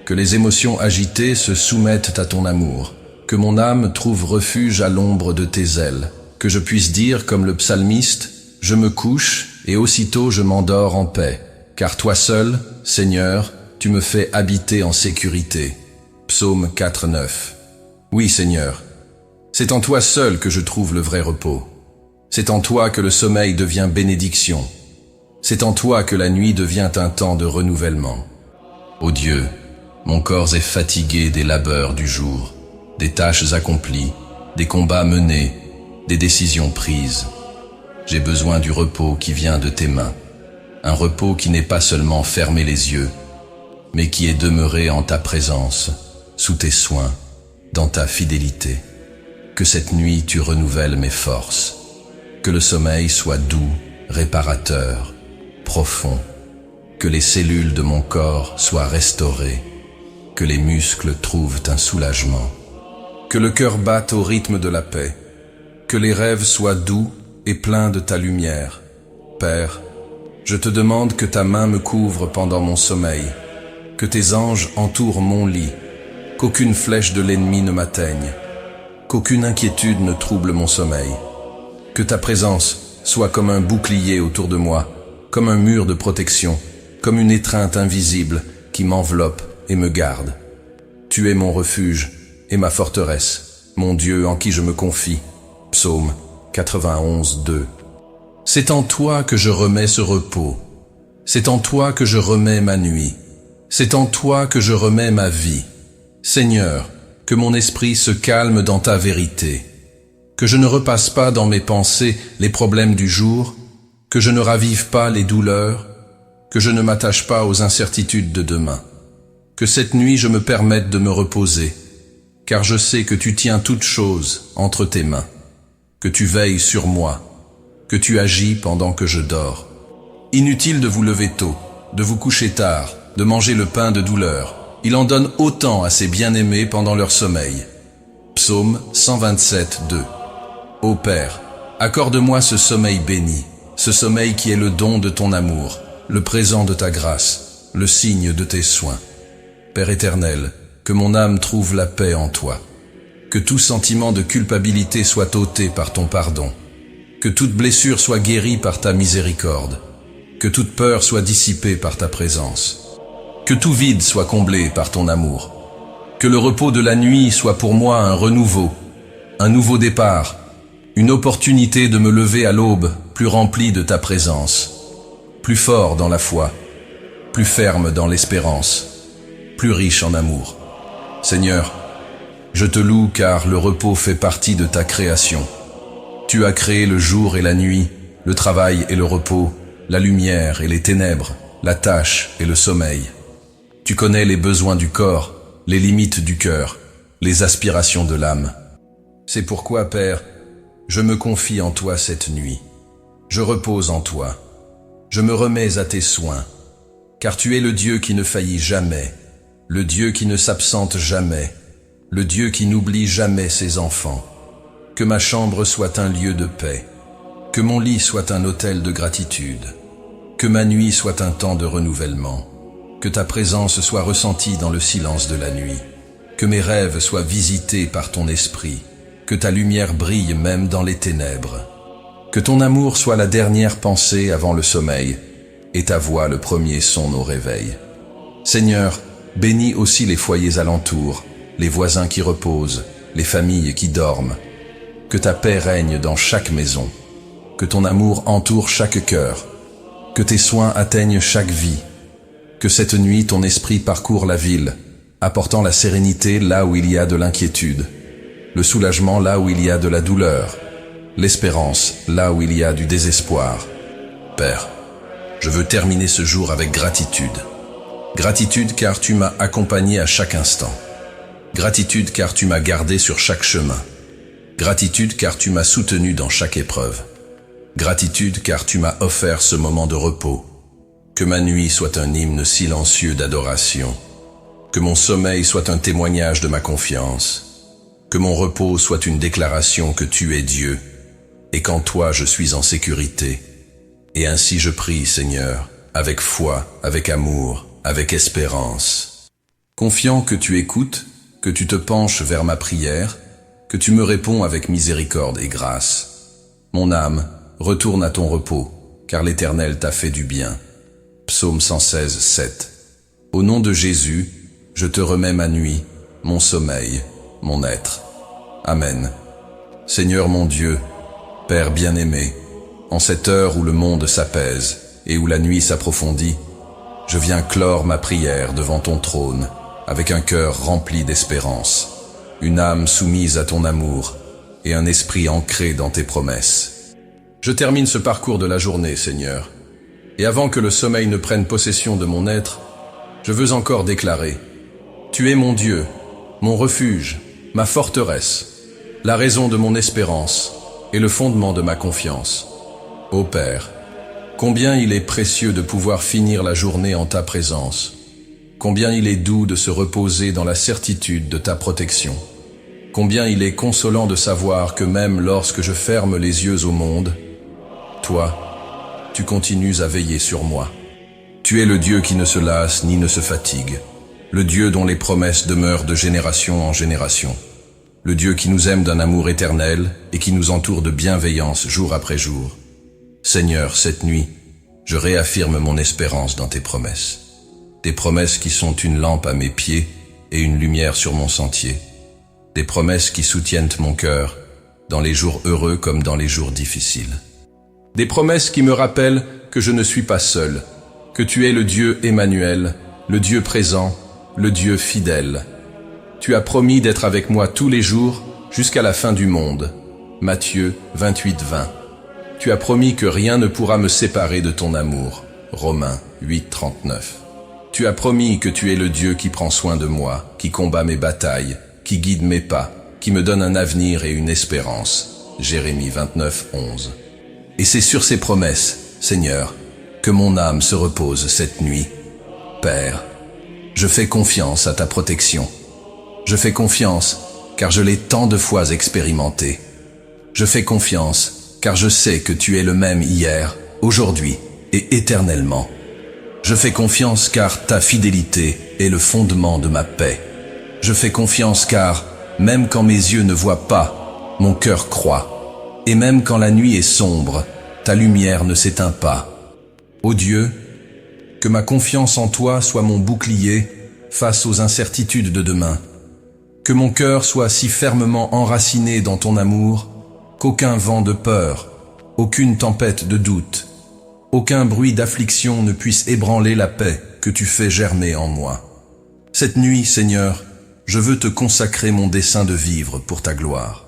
Que les émotions agitées se soumettent à ton amour. Que mon âme trouve refuge à l'ombre de tes ailes. Que je puisse dire comme le psalmiste, je me couche et aussitôt je m'endors en paix. Car toi seul, Seigneur, tu me fais habiter en sécurité. Psaume 4, 9. Oui, Seigneur, c'est en toi seul que je trouve le vrai repos. C'est en toi que le sommeil devient bénédiction. C'est en toi que la nuit devient un temps de renouvellement. Ô Dieu, mon corps est fatigué des labeurs du jour, des tâches accomplies, des combats menés, des décisions prises. J'ai besoin du repos qui vient de tes mains. Un repos qui n'est pas seulement fermer les yeux, mais qui est demeuré en ta présence, sous tes soins, dans ta fidélité. Que cette nuit tu renouvelles mes forces. Que le sommeil soit doux, réparateur, profond. Que les cellules de mon corps soient restaurées. Que les muscles trouvent un soulagement. Que le cœur batte au rythme de la paix. Que les rêves soient doux et pleins de ta lumière. Père, je te demande que ta main me couvre pendant mon sommeil. Que tes anges entourent mon lit. Qu'aucune flèche de l'ennemi ne m'atteigne. Qu'aucune inquiétude ne trouble mon sommeil. Que ta présence soit comme un bouclier autour de moi, comme un mur de protection, comme une étreinte invisible qui m'enveloppe et me garde. Tu es mon refuge et ma forteresse, mon Dieu en qui je me confie. Psaume 91, 2. C'est en toi que je remets ce repos. C'est en toi que je remets ma nuit. C'est en toi que je remets ma vie. Seigneur, que mon esprit se calme dans ta vérité. Que je ne repasse pas dans mes pensées les problèmes du jour, que je ne ravive pas les douleurs, que je ne m'attache pas aux incertitudes de demain. Que cette nuit je me permette de me reposer, car je sais que tu tiens toutes choses entre tes mains, que tu veilles sur moi, que tu agis pendant que je dors. Inutile de vous lever tôt, de vous coucher tard, de manger le pain de douleur. Il en donne autant à ses bien-aimés pendant leur sommeil. Psaume 127, 2. Ô Père, accorde-moi ce sommeil béni, ce sommeil qui est le don de ton amour, le présent de ta grâce, le signe de tes soins. Père éternel, que mon âme trouve la paix en toi. Que tout sentiment de culpabilité soit ôté par ton pardon. Que toute blessure soit guérie par ta miséricorde. Que toute peur soit dissipée par ta présence. Que tout vide soit comblé par ton amour. Que le repos de la nuit soit pour moi un renouveau, un nouveau départ, une opportunité de me lever à l'aube plus rempli de ta présence, plus fort dans la foi, plus ferme dans l'espérance, plus riche en amour. Seigneur, je te loue car le repos fait partie de ta création. Tu as créé le jour et la nuit, le travail et le repos, la lumière et les ténèbres, la tâche et le sommeil. Tu connais les besoins du corps, les limites du cœur, les aspirations de l'âme. C'est pourquoi, Père, je me confie en toi cette nuit. Je repose en toi. Je me remets à tes soins. car tu es le Dieu qui ne faillit jamais, le Dieu qui ne s'absente jamais, le Dieu qui n'oublie jamais ses enfants. Que ma chambre soit un lieu de paix, que mon lit soit un autel de gratitude, que ma nuit soit un temps de renouvellement, que ta présence soit ressentie dans le silence de la nuit, que mes rêves soient visités par ton esprit, que ta lumière brille même dans les ténèbres, que ton amour soit la dernière pensée avant le sommeil, et ta voix le premier son au réveil. Seigneur, bénis aussi les foyers alentours, les voisins qui reposent, les familles qui dorment. Que ta paix règne dans chaque maison, que ton amour entoure chaque cœur, que tes soins atteignent chaque vie, que cette nuit ton esprit parcourt la ville, apportant la sérénité là où il y a de l'inquiétude, le soulagement là où il y a de la douleur, l'espérance là où il y a du désespoir. Père, je veux terminer ce jour avec gratitude. Gratitude car tu m'as accompagné à chaque instant. Gratitude car tu m'as gardé sur chaque chemin. Gratitude car tu m'as soutenu dans chaque épreuve. Gratitude car tu m'as offert ce moment de repos. Que ma nuit soit un hymne silencieux d'adoration. Que mon sommeil soit un témoignage de ma confiance. Que mon repos soit une déclaration que tu es Dieu et qu'en toi je suis en sécurité. Et ainsi je prie, Seigneur, avec foi, avec amour, avec espérance. Confiant que tu écoutes, que tu te penches vers ma prière, que tu me réponds avec miséricorde et grâce. Mon âme, retourne à ton repos, car l'Éternel t'a fait du bien. Psaume 116, 7. Au nom de Jésus, je te remets ma nuit, mon sommeil, mon être. Amen. Seigneur mon Dieu, Père bien-aimé, en cette heure où le monde s'apaise et où la nuit s'approfondit, je viens clore ma prière devant ton trône, avec un cœur rempli d'espérance, une âme soumise à ton amour et un esprit ancré dans tes promesses. Je termine ce parcours de la journée, Seigneur, et avant que le sommeil ne prenne possession de mon être, je veux encore déclarer: Tu es mon Dieu, mon refuge, ma forteresse, la raison de mon espérance et le fondement de ma confiance. Ô Père, combien il est précieux de pouvoir finir la journée en ta présence. Combien il est doux de se reposer dans la certitude de ta protection. Combien il est consolant de savoir que même lorsque je ferme les yeux au monde, toi, tu continues à veiller sur moi. Tu es le Dieu qui ne se lasse ni ne se fatigue, le Dieu dont les promesses demeurent de génération en génération, le Dieu qui nous aime d'un amour éternel et qui nous entoure de bienveillance jour après jour. Seigneur, cette nuit, je réaffirme mon espérance dans tes promesses. Des promesses qui sont une lampe à mes pieds et une lumière sur mon sentier. Des promesses qui soutiennent mon cœur, dans les jours heureux comme dans les jours difficiles. Des promesses qui me rappellent que je ne suis pas seul, que tu es le Dieu Emmanuel, le Dieu présent, le Dieu fidèle. Tu as promis d'être avec moi tous les jours jusqu'à la fin du monde. Matthieu 28, 20. Tu as promis que rien ne pourra me séparer de ton amour. Romains 8, 39. Tu as promis que tu es le Dieu qui prend soin de moi, qui combat mes batailles, qui guide mes pas, qui me donne un avenir et une espérance. Jérémie 29, 11. Et c'est sur ces promesses, Seigneur, que mon âme se repose cette nuit. Père, je fais confiance à ta protection. Je fais confiance car je l'ai tant de fois expérimenté. Je fais confiance car je sais que tu es le même hier, aujourd'hui et éternellement. Je fais confiance car ta fidélité est le fondement de ma paix. Je fais confiance car, même quand mes yeux ne voient pas, mon cœur croit. Et même quand la nuit est sombre, ta lumière ne s'éteint pas. Ô Dieu, que ma confiance en toi soit mon bouclier face aux incertitudes de demain. Que mon cœur soit si fermement enraciné dans ton amour qu'aucun vent de peur, aucune tempête de doute, aucun bruit d'affliction ne puisse ébranler la paix que tu fais germer en moi. Cette nuit, Seigneur, je veux te consacrer mon dessein de vivre pour ta gloire.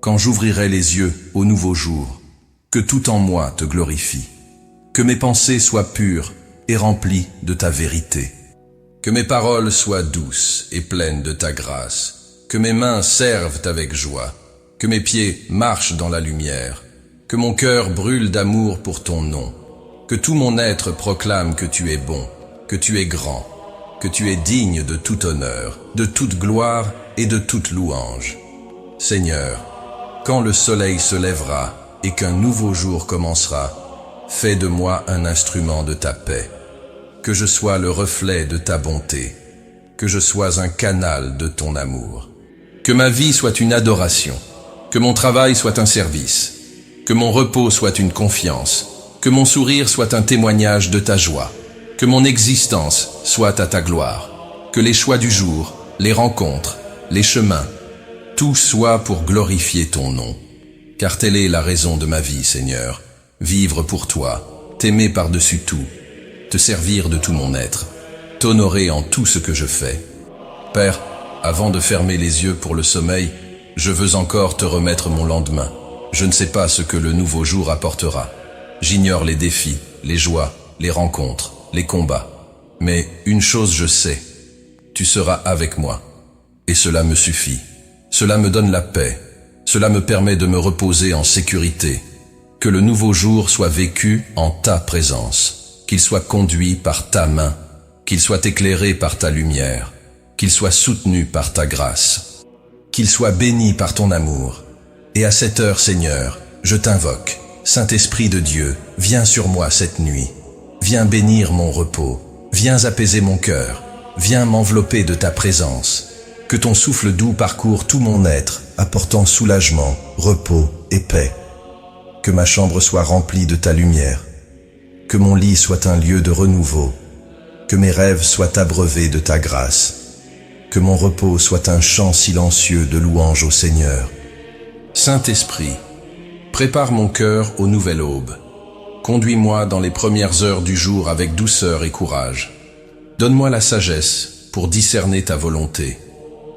Quand j'ouvrirai les yeux au nouveau jour, que tout en moi te glorifie. Que mes pensées soient pures et remplies de ta vérité. Que mes paroles soient douces et pleines de ta grâce. Que mes mains servent avec joie. Que mes pieds marchent dans la lumière. Que mon cœur brûle d'amour pour ton nom. Que tout mon être proclame que tu es bon. que tu es grand, que tu es digne de tout honneur, de toute gloire et de toute louange. Seigneur, quand le soleil se lèvera et qu'un nouveau jour commencera, fais de moi un instrument de ta paix, que je sois le reflet de ta bonté, que je sois un canal de ton amour. Que ma vie soit une adoration, que mon travail soit un service, que mon repos soit une confiance, que mon sourire soit un témoignage de ta joie, que mon existence soit à ta gloire, que les choix du jour, les rencontres, les chemins, tout soit pour glorifier ton nom. Car telle est la raison de ma vie, Seigneur, vivre pour toi, t'aimer par-dessus tout, te servir de tout mon être, t'honorer en tout ce que je fais. Père, avant de fermer les yeux pour le sommeil, je veux encore te remettre mon lendemain. Je ne sais pas ce que le nouveau jour apportera. J'ignore les défis, les joies, les rencontres, les combats. Mais une chose je sais, tu seras avec moi. Et cela me suffit. Cela me donne la paix. Cela me permet de me reposer en sécurité. Que le nouveau jour soit vécu en ta présence. Qu'il soit conduit par ta main. Qu'il soit éclairé par ta lumière. Qu'il soit soutenu par ta grâce. Qu'il soit béni par ton amour. Et à cette heure, Seigneur, je t'invoque. Saint-Esprit de Dieu, viens sur moi cette nuit. Viens bénir mon repos. Viens apaiser mon cœur. Viens m'envelopper de ta présence. Que ton souffle doux parcourt tout mon être, apportant soulagement, repos et paix. Que ma chambre soit remplie de ta lumière. Que mon lit soit un lieu de renouveau. Que mes rêves soient abreuvés de ta grâce. Que mon repos soit un chant silencieux de louange au Seigneur. Saint-Esprit, prépare mon cœur aux nouvelles aubes. Conduis-moi dans les premières heures du jour avec douceur et courage. Donne-moi la sagesse pour discerner ta volonté.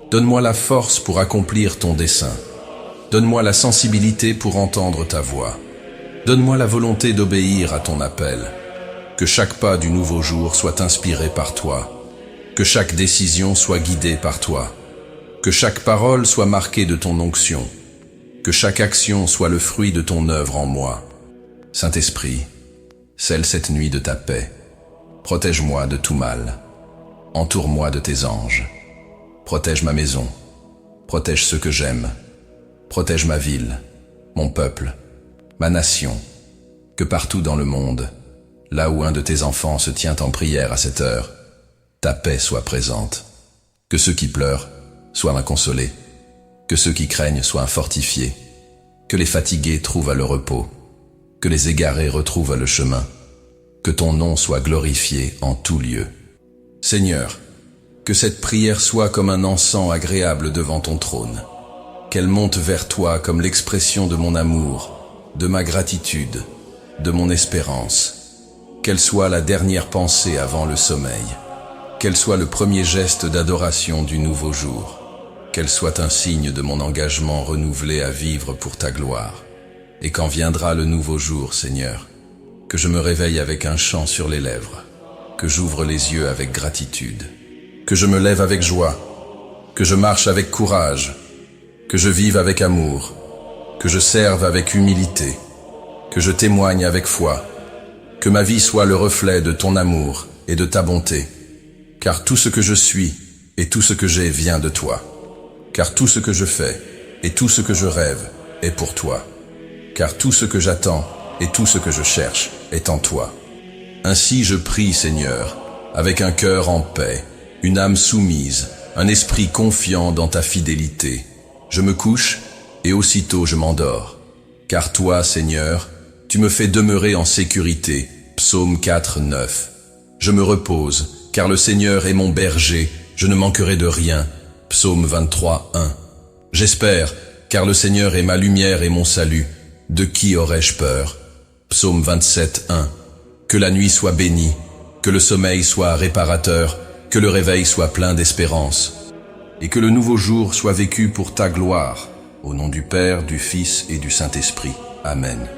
Donne-moi la force pour accomplir ton dessein. Donne-moi la sensibilité pour entendre ta voix. Donne-moi la volonté d'obéir à ton appel. Que chaque pas du nouveau jour soit inspiré par toi. Que chaque décision soit guidée par toi. Que chaque parole soit marquée de ton onction. Que chaque action soit le fruit de ton œuvre en moi. Saint-Esprit, scelle cette nuit de ta paix. Protège-moi de tout mal. Entoure-moi de tes anges. Protège ma maison. Protège ceux que j'aime. Protège ma ville, mon peuple, ma nation. Que partout dans le monde, là où un de tes enfants se tient en prière à cette heure, ta paix soit présente. Que ceux qui pleurent soient inconsolés. Que ceux qui craignent soient fortifiés. Que les fatigués trouvent le repos. Que les égarés retrouvent le chemin. Que ton nom soit glorifié en tout lieu. Seigneur, que cette prière soit comme un encens agréable devant ton trône. Qu'elle monte vers toi comme l'expression de mon amour, de ma gratitude, de mon espérance. Qu'elle soit la dernière pensée avant le sommeil. Qu'elle soit le premier geste d'adoration du nouveau jour. Qu'elle soit un signe de mon engagement renouvelé à vivre pour ta gloire. Et quand viendra le nouveau jour, Seigneur, que je me réveille avec un chant sur les lèvres, que j'ouvre les yeux avec gratitude, que je me lève avec joie, que je marche avec courage, que je vive avec amour, que je serve avec humilité, que je témoigne avec foi, que ma vie soit le reflet de ton amour et de ta bonté, car tout ce que je suis et tout ce que j'ai vient de toi. Car tout ce que je fais et tout ce que je rêve est pour toi. Car tout ce que j'attends et tout ce que je cherche est en toi. Ainsi je prie, Seigneur, avec un cœur en paix, une âme soumise, un esprit confiant dans ta fidélité. Je me couche et aussitôt je m'endors. Car toi, Seigneur, tu me fais demeurer en sécurité. Psaume 4, 9. Je me repose, car le Seigneur est mon berger, je ne manquerai de rien. Psaume 23, 1. J'espère, car le Seigneur est ma lumière et mon salut. De qui aurais-je peur? Psaume 27, 1. Que la nuit soit bénie, que le sommeil soit réparateur, que le réveil soit plein d'espérance, et que le nouveau jour soit vécu pour ta gloire, au nom du Père, du Fils et du Saint-Esprit. Amen.